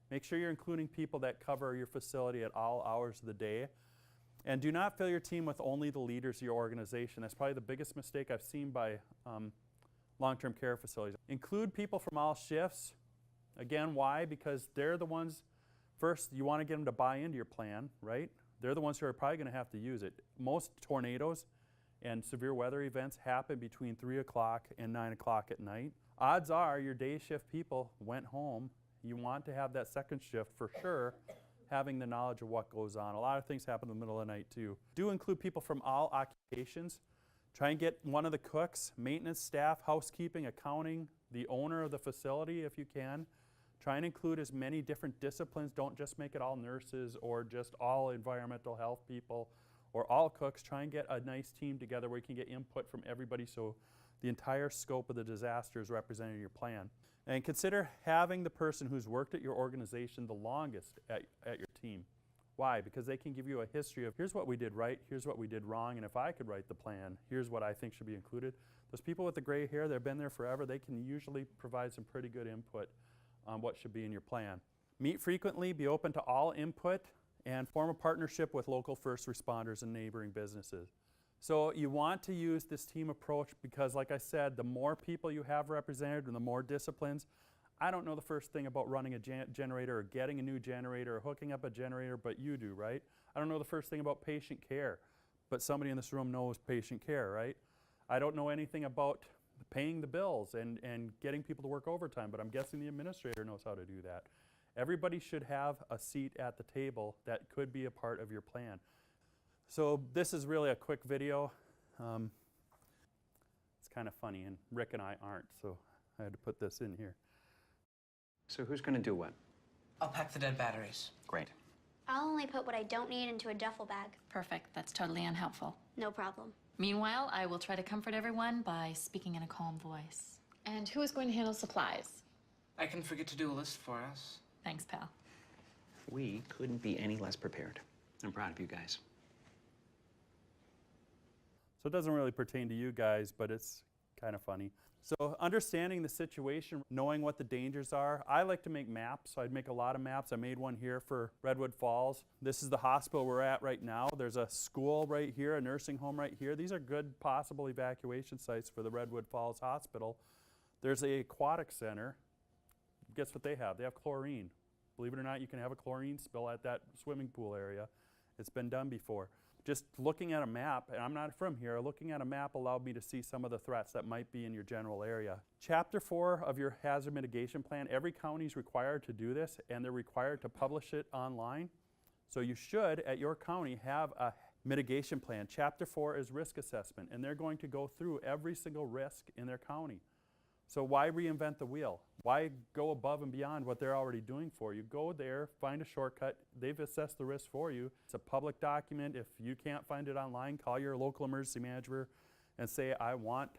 Make sure you're including people that cover your facility at all hours of the day. And do not fill your team with only the leaders of your organization. That's probably the biggest mistake I've seen by long-term care facilities. Include people from all shifts. Again, why? Because they're the ones, first, you want to get them to buy into your plan, right? They're the ones who are probably going to have to use it. Most tornadoes and severe weather events happen between 3 o'clock and 9 o'clock at night. Odds are your day shift people went home. You want to have that second shift for sure, having the knowledge of what goes on. A lot of things happen in the middle of the night too. Do include people from all occupations. Try and get one of the cooks, maintenance staff, housekeeping, accounting, the owner of the facility if you can. Try and include as many different disciplines. Don't just make it all nurses or just all environmental health people or all cooks. Try and get a nice team together where you can get input from everybody so the entire scope of the disaster is represented in your plan. And consider having the person who's worked at your organization the longest at your team. Why? Because they can give you a history of here's what we did right, here's what we did wrong, and if I could write the plan, here's what I think should be included. Those people with the gray hair, they've been there forever, they can usually provide some pretty good input on what should be in your plan. Meet frequently, be open to all input, and form a partnership with local first responders and neighboring businesses. So you want to use this team approach because, like I said, the more people you have represented and the more disciplines. I don't know the first thing about running a generator or getting a new generator or hooking up a generator, but you do, right? I don't know the first thing about patient care, but somebody in this room knows patient care, right? I don't know anything about paying the bills and getting people to work overtime, but I'm guessing the administrator knows how to do that. Everybody should have a seat at the table that could be a part of your plan. So this is really a quick video. It's kind of funny, and Rick and I aren't, so I had to put this in here. So who's going to do what? I'll pack the dead batteries. Great. I'll only put what I don't need into a duffel bag. Perfect. That's totally unhelpful. No problem. Meanwhile, I will try to comfort everyone by speaking in a calm voice. And who is going to handle supplies? I can forget to do a list for us. Thanks, pal. We couldn't be any less prepared. I'm proud of you guys. So it doesn't really pertain to you guys, but it's kind of funny. So understanding the situation, knowing what the dangers are. I like to make maps, so I'd make a lot of maps. I made one here for Redwood Falls. This is the hospital we're at right now. There's a school right here, a nursing home right here. These are good possible evacuation sites for the Redwood Falls Hospital. There's a aquatic center. Guess what they have? They have chlorine. Believe it or not, you can have a chlorine spill at that swimming pool area. It's been done before. Just looking at a map, and I'm not from here, looking at a map allowed me to see some of the threats that might be in your general area. Chapter 4 of your hazard mitigation plan, every county is required to do this, and they're required to publish it online. So you should, at your county, have a mitigation plan. Chapter 4 is risk assessment, and they're going to go through every single risk in their county. So why reinvent the wheel? Why go above and beyond what they're already doing for you? Go there, find a shortcut. They've assessed the risk for you. It's a public document. If you can't find it online, call your local emergency manager and say, I want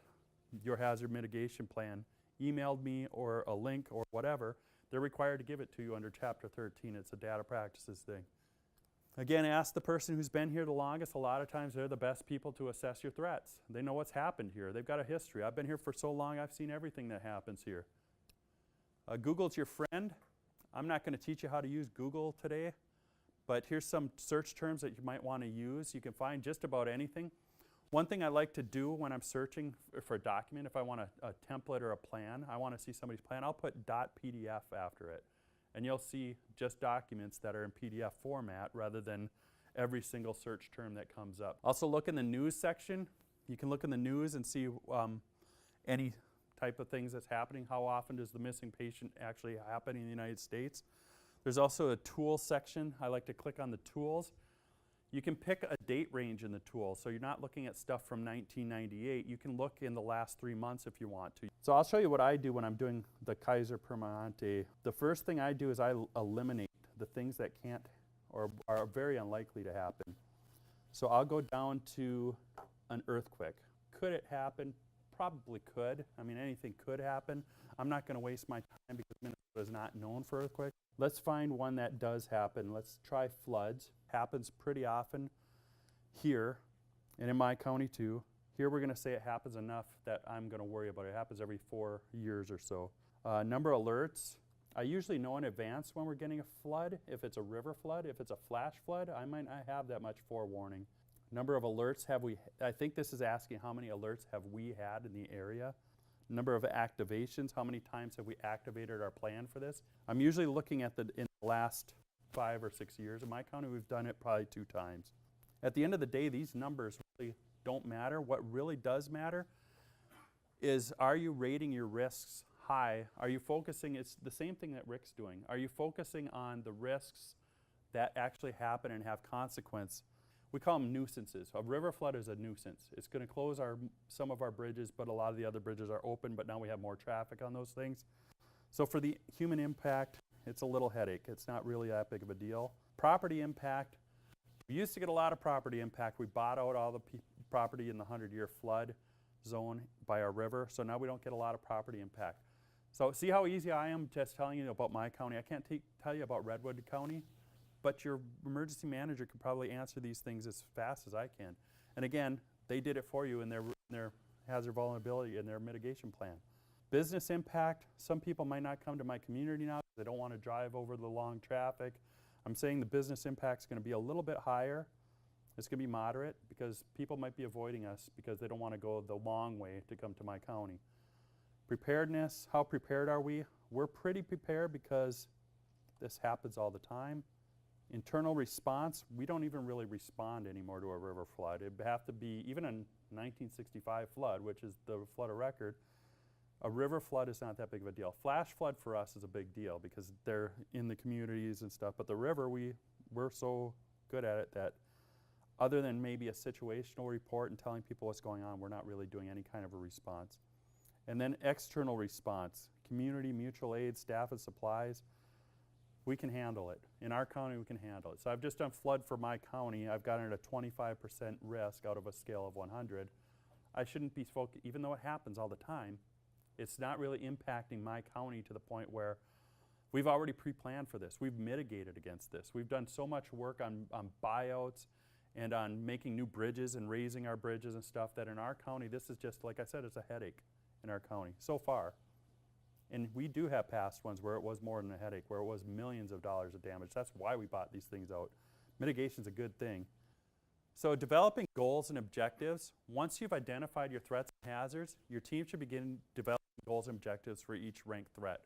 your hazard mitigation plan. Emailed me or a link or whatever. They're required to give it to you under Chapter 13. It's a data practices thing. Again, ask the person who's been here the longest. A lot of times they're the best people to assess your threats. They know what's happened here. They've got a history. I've been here for so long, I've seen everything that happens here. Google's your friend. I'm not going to teach you how to use Google today, but here's some search terms that you might want to use. You can find just about anything. One thing I like to do when I'm searching for a document, if I want a template or a plan, I want to see somebody's plan, I'll put .pdf after it. And you'll see just documents that are in PDF format rather than every single search term that comes up. Also look in the news section. You can look in the news and see any type of things that's happening. How often does the missing patient actually happen in the United States? There's also a tools section. I like to click on the tools. You can pick a date range in the tool, so you're not looking at stuff from 1998. You can look in the last 3 months if you want to. So I'll show you what I do when I'm doing the Kaiser Permanente. The first thing I do is I eliminate the things that can't or are very unlikely to happen. So I'll go down to an earthquake. Could it happen? Probably could. I mean, anything could happen. I'm not going to waste my time because Minnesota is not known for earthquakes. Let's find one that does happen. Let's try floods. Happens pretty often here and in my county too. Here we're going to say it happens enough that I'm going to worry about it. It happens every 4 years or so. Number of alerts. I usually know in advance when we're getting a flood. If it's a river flood, if it's a flash flood, I might not have that much forewarning. Number of alerts have we, I think this is asking how many alerts have we had in the area. Number of activations, how many times have we activated our plan for this? I'm usually looking at in the last 5 or 6 years. In my county, we've done it probably 2 times. At the end of the day, these numbers really don't matter. What really does matter is, are you rating your risks high? Are you focusing, it's the same thing that Rick's doing. Are you focusing on the risks that actually happen and have consequence? We call them nuisances. A river flood is a nuisance. It's going to close some of our bridges, but a lot of the other bridges are open, but now we have more traffic on those things. So for the human impact, it's a little headache. It's not really that big of a deal. Property impact. We used to get a lot of property impact. We bought out all the property in the 100-year flood zone by our river, so now we don't get a lot of property impact. So see how easy I am just telling you about my county. I can't tell you about Redwood County. but your emergency manager could probably answer these things as fast as I can. And again, they did it for you in their hazard vulnerability and their mitigation plan. Business impact, some people might not come to my community now because they don't want to drive over the long traffic. I'm saying the business impact is going to be a little bit higher. It's going to be moderate because people might be avoiding us because they don't want to go the long way to come to my county. Preparedness, how prepared are we? We're pretty prepared because this happens all the time. Internal response, we don't even really respond anymore to a river flood. It'd have to be, even a 1965 flood, which is the flood of record, a river flood is not that big of a deal. Flash flood for us is a big deal because they're in the communities and stuff, but the river, we're so good at it that other than maybe a situational report and telling people what's going on, we're not really doing any kind of a response. And then external response, community, mutual aid, staff and supplies, we can handle it. In our county, we can handle it. So I've just done flood for my county. I've gotten at a 25% risk out of a scale of 100. I shouldn't be focused, even though it happens all the time, it's not really impacting my county to the point where we've already pre-planned for this. We've mitigated against this. We've done so much work on buyouts and on making new bridges and raising our bridges and stuff that in our county, this is just, like I said, it's a headache in our county so far. And we do have past ones where it was more than a headache, where it was millions of dollars of damage. That's why we bought these things out. Mitigation's a good thing. So developing goals and objectives, once you've identified your threats and hazards, your team should begin developing goals and objectives for each ranked threat.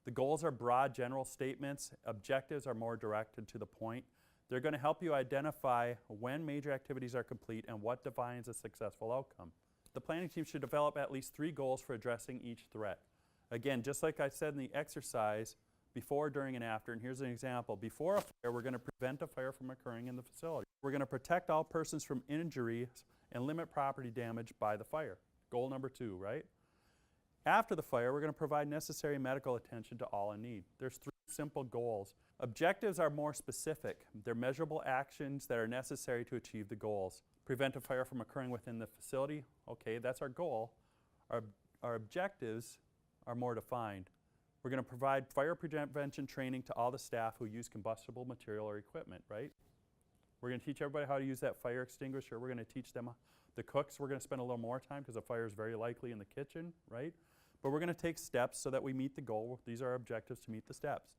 The goals are broad general statements. Objectives are more directed to the point. They're going to help you identify when major activities are complete and what defines a successful outcome. The planning team should develop at least 3 goals for addressing each threat. Again, just like I said in the exercise, before, during, and after, and here's an example. Before a fire, we're going to prevent a fire from occurring in the facility. We're going to protect all persons from injuries and limit property damage by the fire. Goal number 2, right? After the fire, we're going to provide necessary medical attention to all in need. There's 3 simple goals. Objectives are more specific. They're measurable actions that are necessary to achieve the goals. Prevent a fire from occurring within the facility. Okay, that's our goal. Our objectives are more defined. We're going to provide fire prevention training to all the staff who use combustible material or equipment, right? We're going to teach everybody how to use that fire extinguisher. We're going to teach them, the cooks, we're going to spend a little more time because a fire is very likely in the kitchen, right? But we're going to take steps so that we meet the goal. These are our objectives to meet the steps.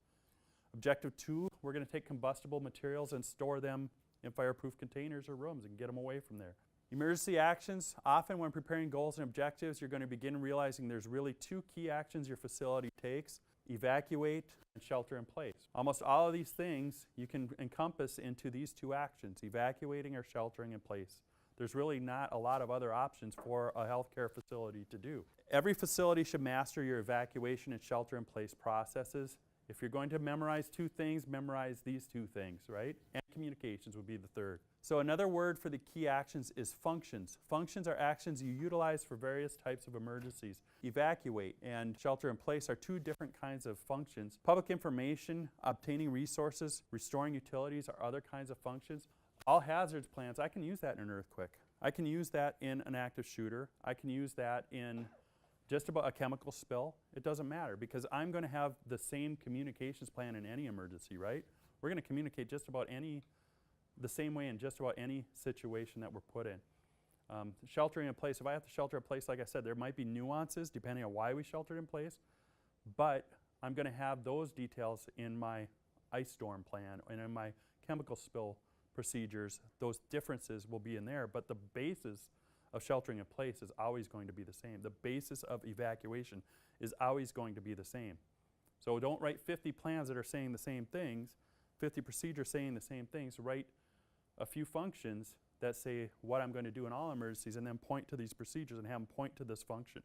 Objective 2, we're going to take combustible materials and store them in fireproof containers or rooms and get them away from there. Emergency actions, often when preparing goals and objectives, you're going to begin realizing there's really 2 key actions your facility takes: evacuate and shelter in place. Almost all of these things you can encompass into these 2 actions, evacuating or sheltering in place. There's really not a lot of other options for a healthcare facility to do. Every facility should master your evacuation and shelter in place processes. If you're going to memorize 2 things, memorize these 2 things, right? And communications would be the 3rd. So another word for the key actions is functions. Functions are actions you utilize for various types of emergencies. Evacuate and shelter in place are 2 different kinds of functions. Public information, obtaining resources, restoring utilities are other kinds of functions. All hazards plans, I can use that in an earthquake. I can use that in an active shooter. I can use that in just about a chemical spill. It doesn't matter because I'm going to have the same communications plan in any emergency, right? We're going to communicate just about the same way in just about any situation that we're put in. Sheltering in place, if I have to shelter in place, like I said, there might be nuances depending on why we sheltered in place, but I'm going to have those details in my ice storm plan and in my chemical spill procedures. Those differences will be in there, but the basis of sheltering in place is always going to be the same. The basis of evacuation is always going to be the same. So don't write 50 plans that are saying the same things, 50 procedures saying the same things. Write a few functions that say what I'm going to do in all emergencies and then point to these procedures and have them point to this function,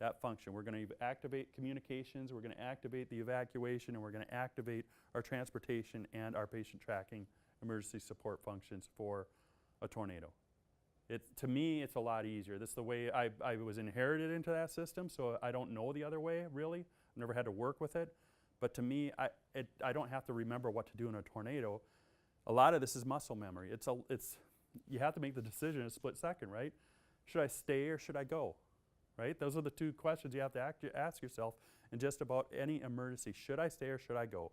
that function. We're going to activate communications, we're going to activate the evacuation, and we're going to activate our transportation and our patient tracking emergency support functions for a tornado. To me, it's a lot easier. This is the way I was inherited into that system, so I don't know the other way, really. I've never had to work with it. But to me, I don't have to remember what to do in a tornado. A lot of this is muscle memory. You have to make the decision in a split second, right? Should I stay or should I go, right? Those are the 2 questions you have to ask yourself in just about any emergency. Should I stay or should I go?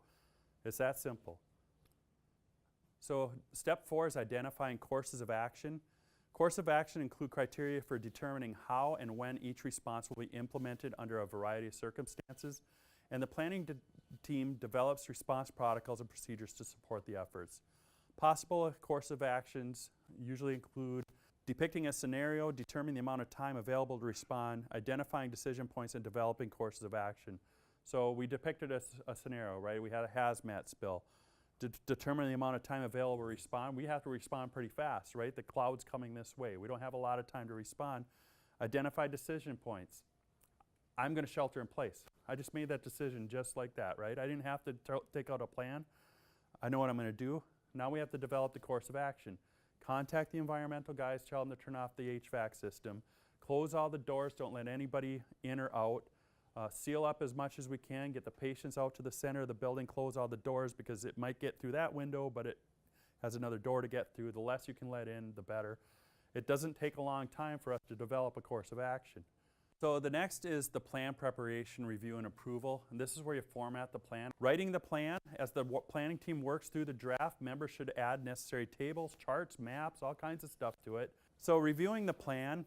It's that simple. So step 4 is identifying courses of action. Course of action include criteria for determining how and when each response will be implemented under a variety of circumstances, and the planning team develops response protocols and procedures to support the efforts. Possible course of actions usually include depicting a scenario, determining the amount of time available to respond, identifying decision points, and developing courses of action. So we depicted a scenario, right? We had a hazmat spill. Determine the amount of time available to respond. We have to respond pretty fast, right? The cloud's coming this way. We don't have a lot of time to respond. Identify decision points. I'm going to shelter in place. I just made that decision just like that, right? I didn't have to take out a plan. I know what I'm going to do. Now we have to develop the course of action. Contact the environmental guys, tell them to turn off the HVAC system. Close all the doors, don't let anybody in or out. Seal up as much as we can, get the patients out to the center of the building, close all the doors because it might get through that window, but it has another door to get through. The less you can let in, the better. It doesn't take a long time for us to develop a course of action. So the next is the plan preparation, review, and approval. And this is where you format the plan. Writing the plan, as the planning team works through the draft, members should add necessary tables, charts, maps, all kinds of stuff to it. So reviewing the plan,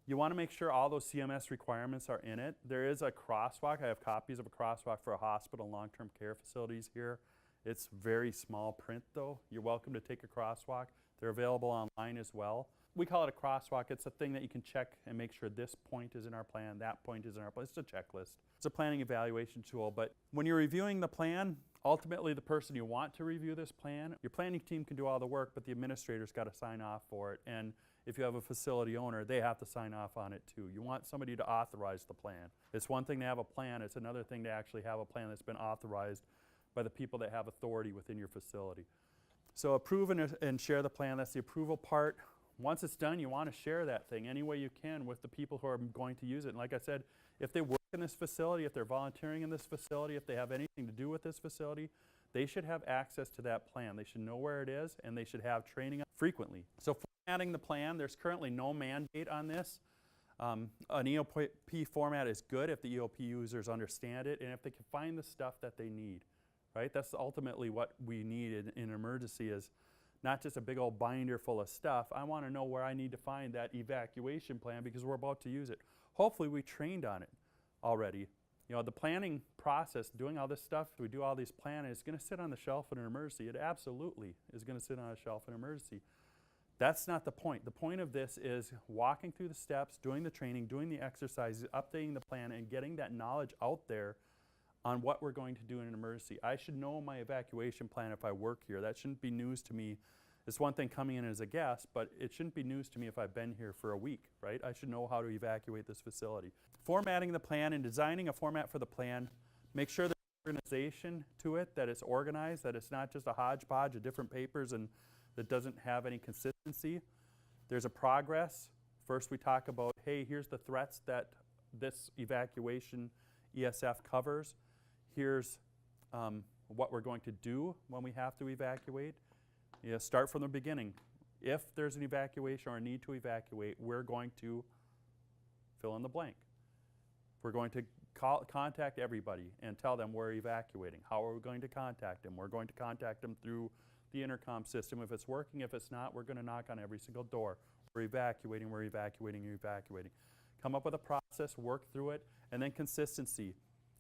you want to make sure all those CMS requirements are in it. There is a crosswalk. I have copies of a crosswalk for a hospital and long-term care facilities here. It's very small print though. You're welcome to take a crosswalk. They're available online as well. We call it a crosswalk. It's a thing that you can check and make sure this point is in our plan, that point is in our plan. It's a checklist. It's a planning evaluation tool, but when you're reviewing the plan, ultimately the person you want to review this plan, your planning team can do all the work, but the administrator's got to sign off for it. And if you have a facility owner, they have to sign off on it too. You want somebody to authorize the plan. It's one thing to have a plan, it's another thing to actually have a plan that's been authorized by the people that have authority within your facility. So approve and share the plan, that's the approval part. Once it's done, you want to share that thing any way you can with the people who are going to use it. And like I said, if they work in this facility, if they're volunteering in this facility, if they have anything to do with this facility, they should have access to that plan. They should know where it is, and they should have training frequently. So formatting the plan, there's currently no mandate on this. An EOP format is good if the EOP users understand it and if they can find the stuff that they need, right? That's ultimately what we need in an emergency, is not just a big old binder full of stuff. I want to know where I need to find that evacuation plan because we're about to use it. Hopefully we trained on it already. You know, the planning process, doing all this stuff, we do all these planning, it's going to sit on the shelf in an emergency. It absolutely is going to sit on a shelf in an emergency. That's not the point. The point of this is walking through the steps, doing the training, doing the exercises, updating the plan, and getting that knowledge out there on what we're going to do in an emergency. I should know my evacuation plan if I work here. That shouldn't be news to me. It's one thing coming in as a guest, but it shouldn't be news to me if I've been here for a week, right? I should know how to evacuate this facility. Formatting the plan and designing a format for the plan. Make sure there's organization to it, that it's organized, that it's not just a hodgepodge of different papers and that doesn't have any consistency. There's a progress. First we talk about, hey, here's the threats that this evacuation ESF covers. Here's what we're going to do when we have to evacuate. You know, start from the beginning. If there's an evacuation or a need to evacuate, we're going to fill in the blank. We're going to contact everybody and tell them we're evacuating. How are we going to contact them? We're going to contact them through the intercom system. If it's working, if it's not, we're going to knock on every single door. We're evacuating, we're evacuating, we're evacuating. Come up with a process, work through it, and then consistency.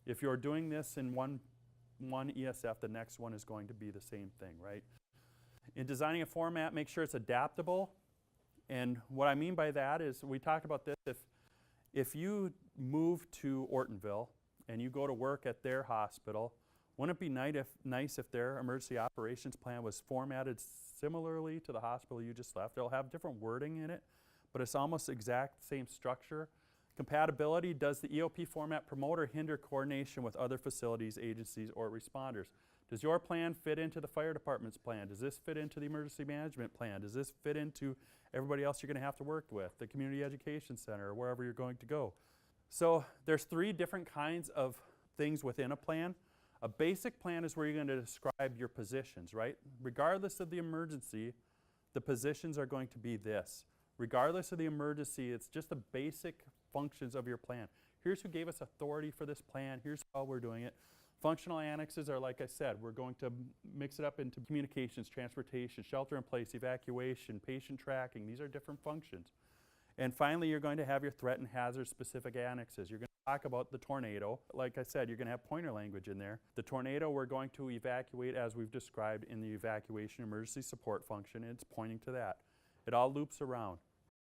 If you're doing this in one ESF, the next one is going to be the same thing, right? In designing a format, make sure it's adaptable. And what I mean by that is, we talked about this, if you move to Ortonville and you go to work at their hospital, wouldn't it be nice if their emergency operations plan was formatted similarly to the hospital you just left? It'll have different wording in it, but it's almost exact same structure. Compatibility, does the EOP format promote or hinder coordination with other facilities, agencies, or responders? Does your plan fit into the fire department's plan? Does this fit into the emergency management plan? Does this fit into everybody else you're going to have to work with, the community education center, or wherever you're going to go? So there's 3 different kinds of things within a plan. A basic plan is where you're going to describe your positions, right? Regardless of the emergency, the positions are going to be this. Regardless of the emergency, it's just the basic functions of your plan. Here's who gave us authority for this plan. Here's how we're doing it. Functional annexes are, like I said, we're going to mix it up into communications, transportation, shelter in place, evacuation, patient tracking. These are different functions. And finally, you're going to have your threat and hazard specific annexes. You're going to talk about the tornado. Like I said, you're going to have pointer language in there. The tornado, we're going to evacuate as we've described in the evacuation emergency support function, and it's pointing to that. It all loops around.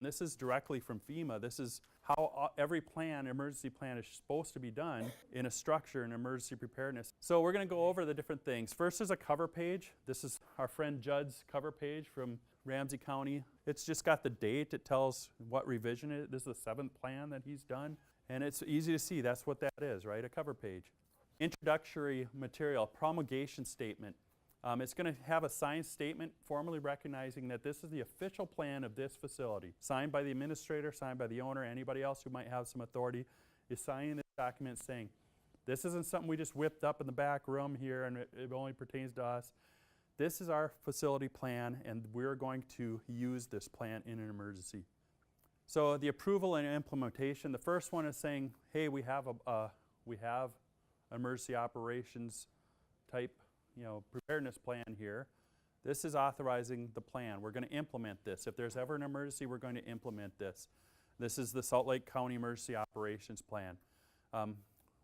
This is directly from FEMA. This is how every plan, emergency plan, is supposed to be done in a structure in emergency preparedness. So we're going to go over the different things. First is a cover page. This is our friend Judd's cover page from Ramsey County. It's just got the date. It tells what revision it is. This is the 7th plan that he's done. And it's easy to see. That's what that is, right? A cover page. Introductory material, promulgation statement. It's going to have a signed statement formally recognizing that this is the official plan of this facility. Signed by the administrator, signed by the owner, anybody else who might have some authority is signing this document saying, this isn't something we just whipped up in the back room here and it only pertains to us. This is our facility plan and we're going to use this plan in an emergency. So the approval and implementation, the first one is saying, hey, we have emergency operations type preparedness plan here. This is authorizing the plan. We're going to implement this. If there's ever an emergency, we're going to implement this. This is the Salt Lake County Emergency Operations Plan.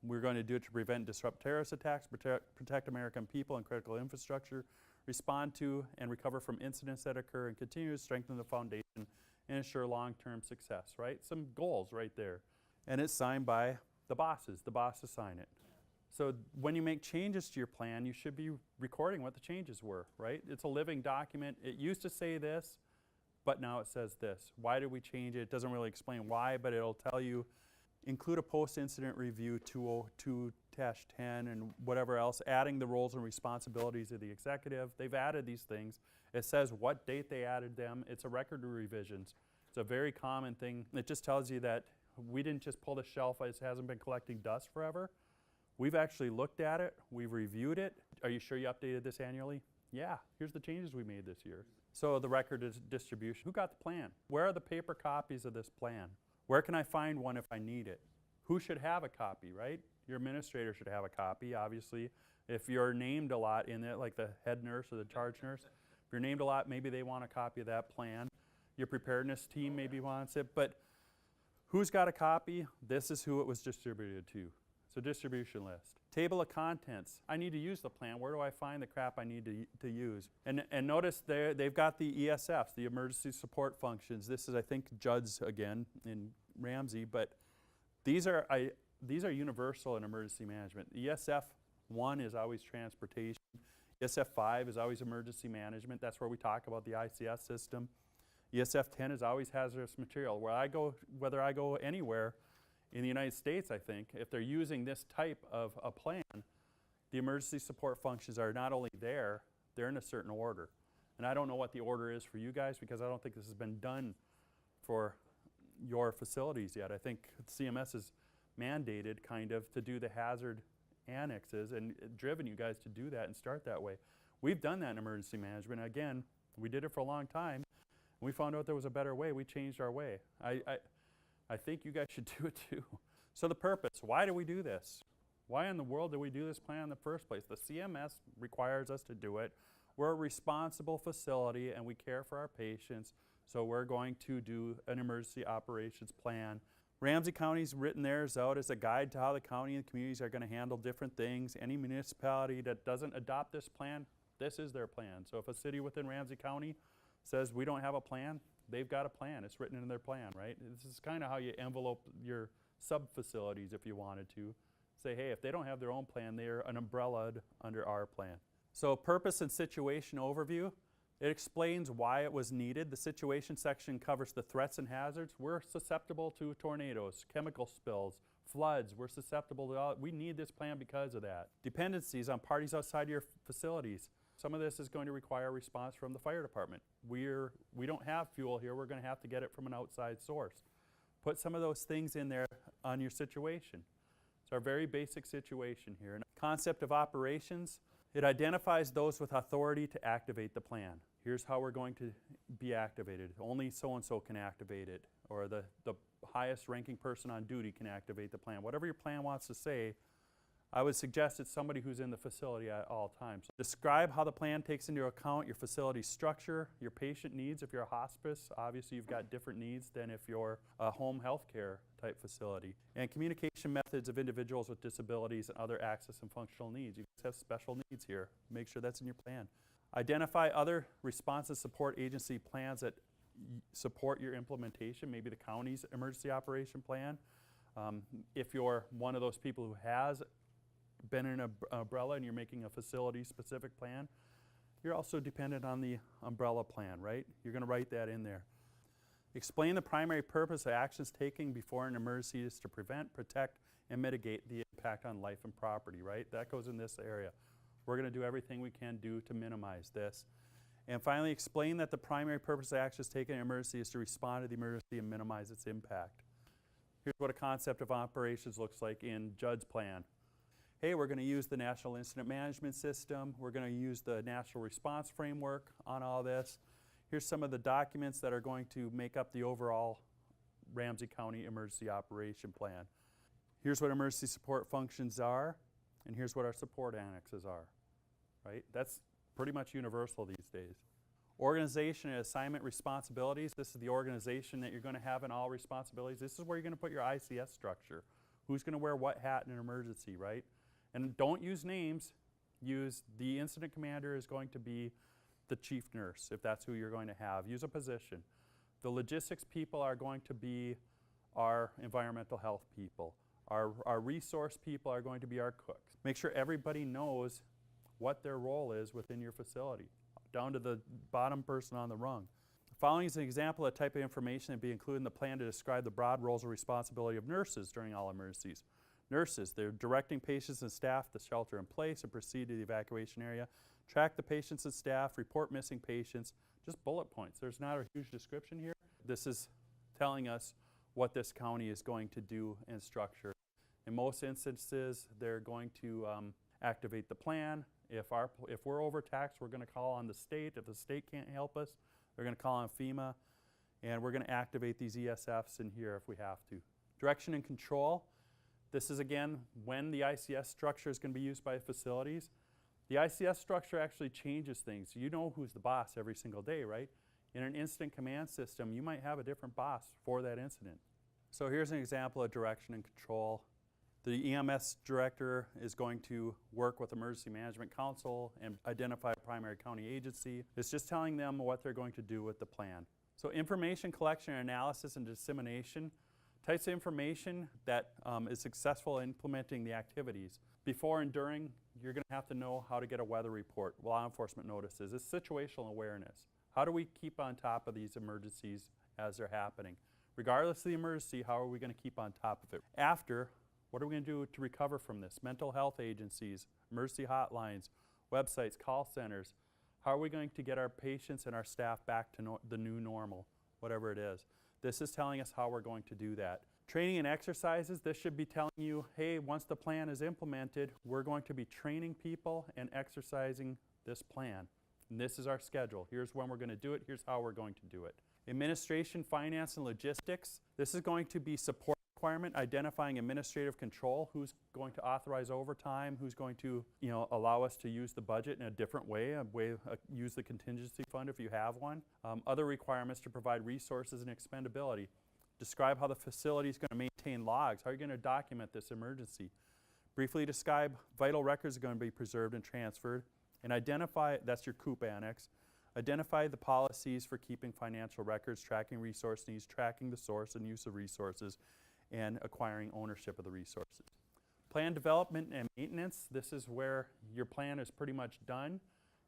We're going to do it to prevent and disrupt terrorist attacks, protect American people and critical infrastructure, respond to and recover from incidents that occur, and continue to strengthen the foundation and ensure long-term success, right? Some goals right there. And it's signed by the bosses. The bosses sign it. So when you make changes to your plan, you should be recording what the changes were, right? It's a living document. It used to say this, but now it says this. Why did we change it? It doesn't really explain why, but it'll tell you, include a post-incident review 202-10 and whatever else, adding the roles and responsibilities of the executive. They've added these things. It says what date they added them. It's a record of revisions. It's a very common thing. It just tells you that we didn't just pull the shelf. It hasn't been collecting dust forever. We've actually looked at it, we've reviewed it. Are you sure you updated this annually? Yeah, here's the changes we made this year. So the record is distribution. Who got the plan? Where are the paper copies of this plan? Where can I find one if I need it? Who should have a copy, right? Your administrator should have a copy, obviously. If you're named a lot in it, like the head nurse or the charge nurse, if you're named a lot, maybe they want a copy of that plan. Your preparedness team maybe wants it, but who's got a copy? This is who it was distributed to. So distribution list. Table of contents. I need to use the plan. Where do I find the crap I need to use? And notice there they've got the ESFs, the emergency support functions. This is, I think, Judd's again in Ramsey, but these are universal in emergency management. ESF 1 is always transportation. ESF 5 is always emergency management. That's where we talk about the ICS system. ESF 10 is always hazardous material. Whether I go anywhere in the United States, I think, if they're using this type of a plan, the emergency support functions are not only there, they're in a certain order. And I don't know what the order is for you guys because I don't think this has been done for your facilities yet. I think CMS is mandated kind of to do the hazard annexes and driven you guys to do that and start that way. We've done that in emergency management. Again, we did it for a long time. We found out there was a better way. We changed our way. I think you guys should do it too. So the purpose, why do we do this? Why in the world do we do this plan in the first place? The CMS requires us to do it. We're a responsible facility and we care for our patients, so we're going to do an emergency operations plan. Ramsey County's written theirs out as a guide to how the county and communities are going to handle different things. Any municipality that doesn't adopt this plan, this is their plan. So if a city within Ramsey County says we don't have a plan, they've got a plan. It's written in their plan, right? This is kind of how you envelope your sub-facilities if you wanted to. Say, hey, if they don't have their own plan, they're an umbrella under our plan. So purpose and situation overview. It explains why it was needed. The situation section covers the threats and hazards. We're susceptible to tornadoes, chemical spills, floods. We're susceptible to all. We need this plan because of that. Dependencies on parties outside your facilities. Some of this is going to require a response from the fire department. We don't have fuel here. We're going to have to get it from an outside source. Put some of those things in there on your situation. It's our very basic situation here. And concept of operations, it identifies those with authority to activate the plan. Here's how we're going to be activated. Only so-and-so can activate it, or the highest ranking person on duty can activate the plan. Whatever your plan wants to say, I would suggest it's somebody who's in the facility at all times. Describe how the plan takes into account your facility structure, your patient needs. If you're a hospice, obviously you've got different needs than if you're a home health care type facility. And communication methods of individuals with disabilities and other access and functional needs. You guys have special needs here. Make sure that's in your plan. Identify other responsive support agency plans that support your implementation, maybe the county's emergency operation plan. If you're one of those people who has been in an umbrella and you're making a facility-specific plan, you're also dependent on the umbrella plan, right? You're going to write that in there. Explain the primary purpose of actions taken before an emergency is to prevent, protect, and mitigate the impact on life and property, right? That goes in this area. We're going to do everything we can do to minimize this. And finally, explain that the primary purpose of actions taken in an emergency is to respond to the emergency and minimize its impact. Here's what a concept of operations looks like in Judd's plan. Hey, we're going to use the National Incident Management System. We're going to use the National Response Framework on all this. Here's some of the documents that are going to make up the overall Ramsey County Emergency Operation Plan. Here's what emergency support functions are, and here's what our support annexes are, right? That's pretty much universal these days. Organization and assignment responsibilities. This is the organization that you're going to have in all responsibilities. This is where you're going to put your ICS structure. Who's going to wear what hat in an emergency, right? And don't use names. Use the incident commander is going to be the chief nurse, if that's who you're going to have. Use a position. The logistics people are going to be our environmental health people. Our resource people are going to be our cooks. Make sure everybody knows what their role is within your facility, down to the bottom person on the rung. The following is an example of the type of information that be included in the plan to describe the broad roles and responsibility of nurses during all emergencies. Nurses, they're directing patients and staff to shelter in place and proceed to the evacuation area, track the patients and staff, report missing patients, just bullet points. There's not a huge description here. This is telling us what this county is going to do and structure. In most instances, they're going to activate the plan. If we're overtaxed, we're going to call on the state. If the state can't help us, they're going to call on FEMA, and we're going to activate these ESFs in here if we have to. Direction and control. This is, again, when the ICS structure is going to be used by facilities. The ICS structure actually changes things. You know who's the boss every single day, right? In an incident command system, you might have a different boss for that incident. So here's an example of direction and control. The EMS director is going to work with Emergency Management Council and identify a primary county agency. It's just telling them what they're going to do with the plan. So information collection, analysis, and dissemination. Types of information that is successful in implementing the activities. Before and during, you're going to have to know how to get a weather report, law enforcement notices. It's situational awareness. How do we keep on top of these emergencies as they're happening? Regardless of the emergency, how are we going to keep on top of it? After, what are we going to do to recover from this? Mental health agencies, emergency hotlines, websites, call centers. How are we going to get our patients and our staff back to the new normal, whatever it is? This is telling us how we're going to do that. Training and exercises, this should be telling you, hey, once the plan is implemented, we're going to be training people and exercising this plan. And this is our schedule. Here's when we're going to do it. Here's how we're going to do it. Administration, finance, and logistics. This is going to be support requirement, identifying administrative control, who's going to authorize overtime, who's going to allow us to use the budget in a different way, use the contingency fund if you have one. Other requirements to provide resources and expendability. Describe how the facility is going to maintain logs. How are you going to document this emergency? Briefly describe vital records are going to be preserved and transferred. And identify, that's your COOP annex, identify the policies for keeping financial records, tracking resource needs, tracking the source and use of resources, and acquiring ownership of the resources. Plan development and maintenance. This is where your plan is pretty much done.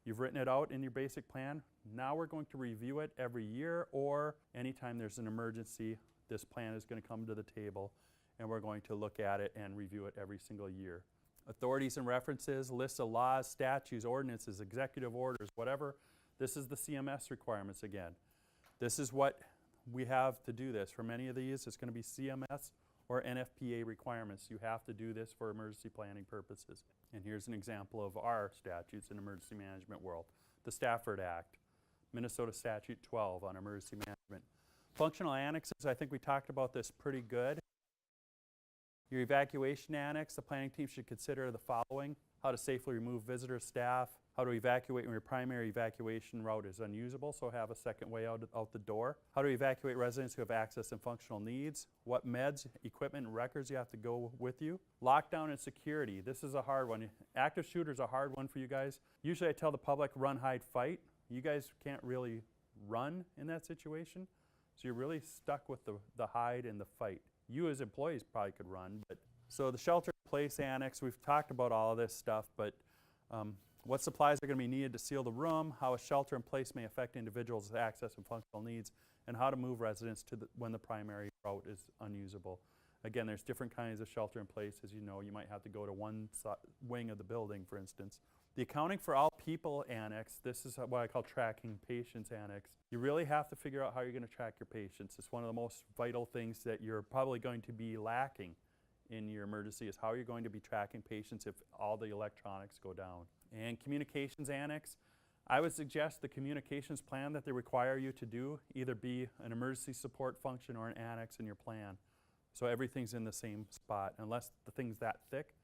You've written it out in your basic plan. Now we're going to review it every year, or anytime there's an emergency, this plan is going to come to the table and we're going to look at it and review it every single year. Authorities and references, lists of laws, statutes, ordinances, executive orders, whatever. This is the CMS requirements again. This is what we have to do this. For many of these, it's going to be CMS or NFPA requirements. You have to do this for emergency planning purposes. And here's an example of our statutes in emergency management world. The Stafford Act, Minnesota Statute 12 on emergency management. Functional annexes, I think we talked about this pretty good. Your evacuation annex, the planning team should consider the following: how to safely remove visitor staff, how to evacuate when your primary evacuation route is unusable, so have a second way out the door, how to evacuate residents who have access and functional needs, what meds, equipment, and records you have to go with you. Lockdown and security, this is a hard one. Active shooter is a hard one for you guys. Usually I tell the public run, hide, fight. You guys can't really run in that situation, so you're really stuck with the hide and the fight. You as employees probably could run, but so the shelter-in-place annex, we've talked about all of this stuff, but what supplies are going to be needed to seal the room, how a shelter-in-place may affect individuals' access and functional needs, and how to move residents to when the primary route is unusable. Again, there's different kinds of shelter-in-place. As you know, you might have to go to one wing of the building, for instance. The accounting for all people annex, this is what I call tracking patients annex. You really have to figure out how you're going to track your patients. It's one of the most vital things that you're probably going to be lacking in your emergency, is how you're going to be tracking patients if all the electronics go down. And communications annex, I would suggest the communications plan that they require you to do either be an emergency support function or an annex in your plan. So everything's in the same spot. Unless the thing's that thick,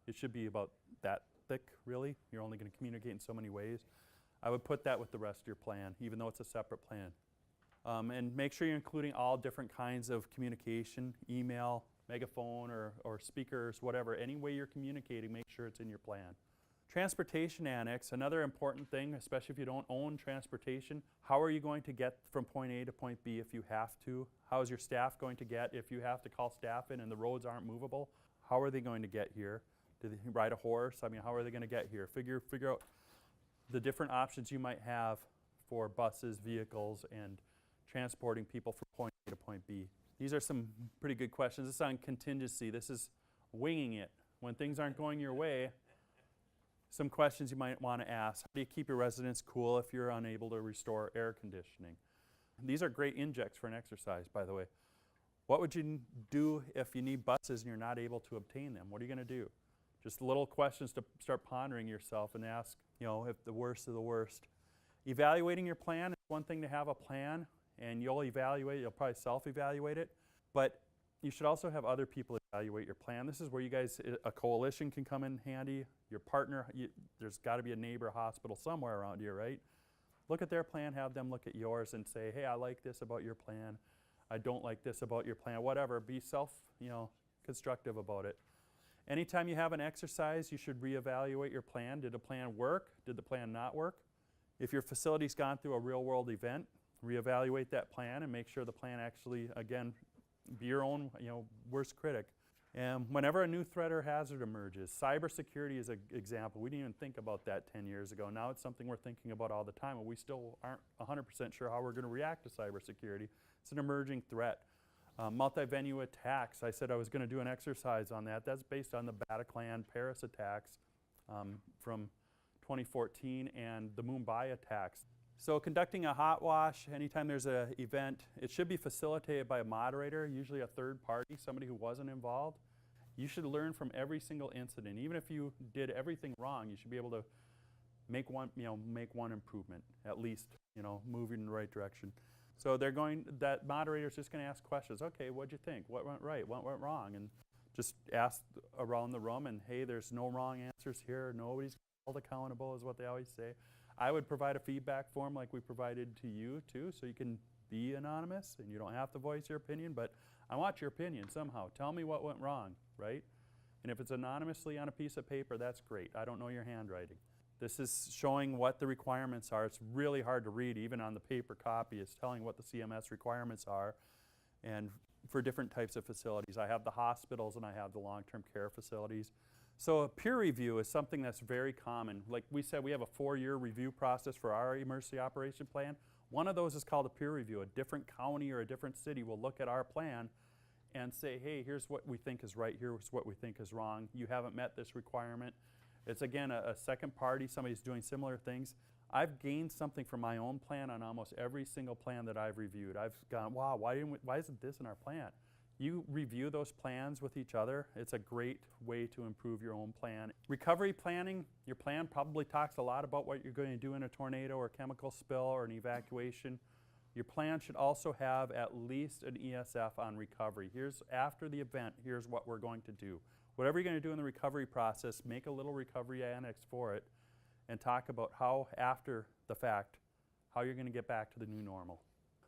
it should be about that thick, really. You're only going to communicate in so many ways. I would put that with the rest of your plan, even though it's a separate plan. And make sure you're including all different kinds of communication, email, megaphone, or speakers, whatever. Any way you're communicating, make sure it's in your plan. Transportation annex, another important thing, especially if you don't own transportation. How are you going to get from point A to point B if you have to? How is your staff going to get if you have to call staff in and the roads aren't movable? How are they going to get here? Do they ride a horse? I mean, how are they going to get here? Figure out the different options you might have for buses, vehicles, and transporting people from point A to point B. These are some pretty good questions. This is on contingency. This is winging it. When things aren't going your way, some questions you might want to ask. How do you keep your residents cool if you're unable to restore air conditioning? These are great injects for an exercise, by the way. What would you do if you need buses and you're not able to obtain them? What are you going to do? Just little questions to start pondering yourself and ask, if the worst of the worst. Evaluating your plan, it's one thing to have a plan, and you'll probably self-evaluate it, but you should also have other people evaluate your plan. This is where you guys, a coalition can come in handy. Your partner, there's got to be a neighbor hospital somewhere around here, right? Look at their plan, have them look at yours and say, hey, I like this about your plan. I don't like this about your plan, whatever. Be constructive about it. Anytime you have an exercise, you should reevaluate your plan. Did the plan work? Did the plan not work? If your facility's gone through a real-world event, reevaluate that plan and make sure the plan actually, again, be your own worst critic. And whenever a new threat or hazard emerges, cybersecurity is an example. We didn't even think about that 10 years ago. Now it's something we're thinking about all the time, and we still aren't 100% sure how we're going to react to cybersecurity. It's an emerging threat. Multi-venue attacks, I said I was going to do an exercise on that. That's based on the Bataclan Paris attacks from 2014 and the Mumbai attacks. So conducting a hot wash, anytime there's an event, it should be facilitated by a moderator, usually a third party, somebody who wasn't involved. You should learn from every single incident. Even if you did everything wrong, you should be able to make one improvement, at least, move in the right direction. So that moderator's just going to ask questions. Okay, what'd you think? What went right? What went wrong? And just ask around the room, and hey, there's no wrong answers here. Nobody's held accountable, is what they always say. I would provide a feedback form like we provided to you too, so you can be anonymous and you don't have to voice your opinion, but I want your opinion somehow. Tell me what went wrong, right? And if it's anonymously on a piece of paper, that's great. I don't know your handwriting. This is showing what the requirements are. It's really hard to read, even on the paper copy. It's telling what the CMS requirements are, and for different types of facilities. I have the hospitals and I have the long-term care facilities. So a peer review is something that's very common. Like we said, we have a 4-year review process for our emergency operation plan. One of those is called a peer review. A different county or a different city will look at our plan and say, hey, here's what we think is right, here's what we think is wrong. You haven't met this requirement. It's, again, a second party. Somebody's doing similar things. I've gained something from my own plan on almost every single plan that I've reviewed. I've gone, wow, why isn't this in our plan? You review those plans with each other. It's a great way to improve your own plan. Recovery planning, your plan probably talks a lot about what you're going to do in a tornado or chemical spill or an evacuation. Your plan should also have at least an ESF on recovery. Here's, after the event, here's what we're going to do. Whatever you're going to do in the recovery process, make a little recovery annex for it and talk about how, after the fact, how you're going to get back to the new normal.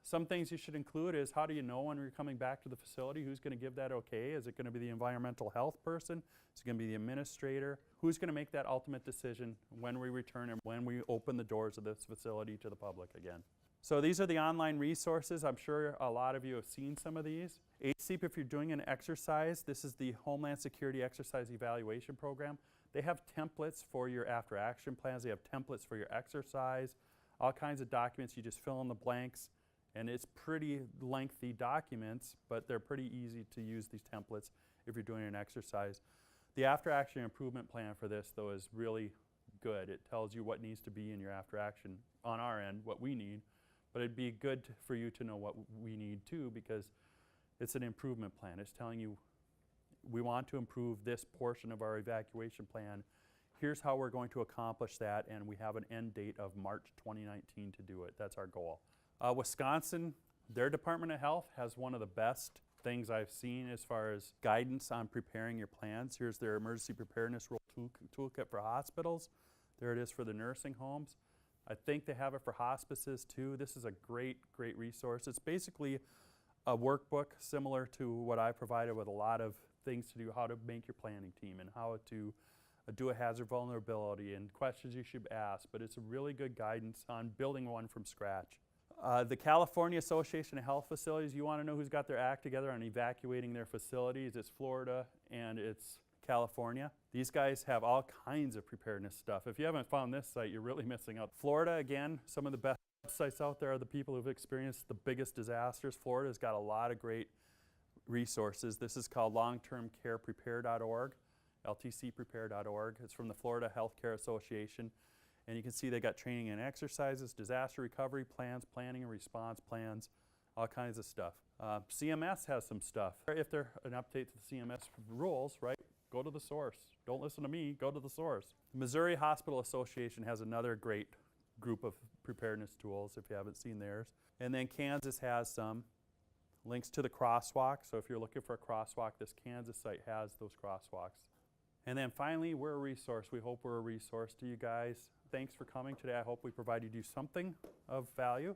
Some things you should include is, how do you know when you're coming back to the facility? Who's going to give that okay? Is it going to be the environmental health person? Is it going to be the administrator? Who's going to make that ultimate decision when we return and when we open the doors of this facility to the public again? So these are the online resources. I'm sure a lot of you have seen some of these. HSEEP, if you're doing an exercise, this is the Homeland Security Exercise Evaluation Program. They have templates for your after action plans. They have templates for your exercise, all kinds of documents. You just fill in the blanks. And it's pretty lengthy documents, but they're pretty easy to use, these templates, if you're doing an exercise. The after action improvement plan for this, though, is really good. It tells you what needs to be in your after action on our end, what we need. But it'd be good for you to know what we need too, because it's an improvement plan. It's telling you we want to improve this portion of our evacuation plan. Here's how we're going to accomplish that, and we have an end date of March 2019 to do it. That's our goal. Wisconsin, their Department of Health has one of the best things I've seen as far as guidance on preparing your plans. Here's their Emergency Preparedness Rule toolkit for hospitals. There it is for the nursing homes. I think they have it for hospices too. This is a great, great resource. It's basically a workbook similar to what I provided, with a lot of things to do, how to make your planning team and how to do a hazard vulnerability and questions you should ask. But it's a really good guidance on building one from scratch. The California Association of Health Facilities, you want to know who's got their act together on evacuating their facilities. It's Florida and it's California. These guys have all kinds of preparedness stuff. If you haven't found this site, you're really missing out. Florida, again, some of the best sites out there are the people who've experienced the biggest disasters. Florida's got a lot of great resources. This is called longtermcareprepare.org, ltcprepare.org. It's from the Florida Healthcare Association. And you can see they got training and exercises, disaster recovery plans, planning and response plans, all kinds of stuff. CMS has some stuff. If they're an update to the CMS rules, right, go to the source. Don't listen to me, go to the source. Missouri Hospital Association has another great group of preparedness tools, if you haven't seen theirs. And then Kansas has some links to the crosswalk. So if you're looking for a crosswalk, this Kansas site has those crosswalks. And then finally, we're a resource. We hope we're a resource to you guys. Thanks for coming today. I hope we provided you something of value.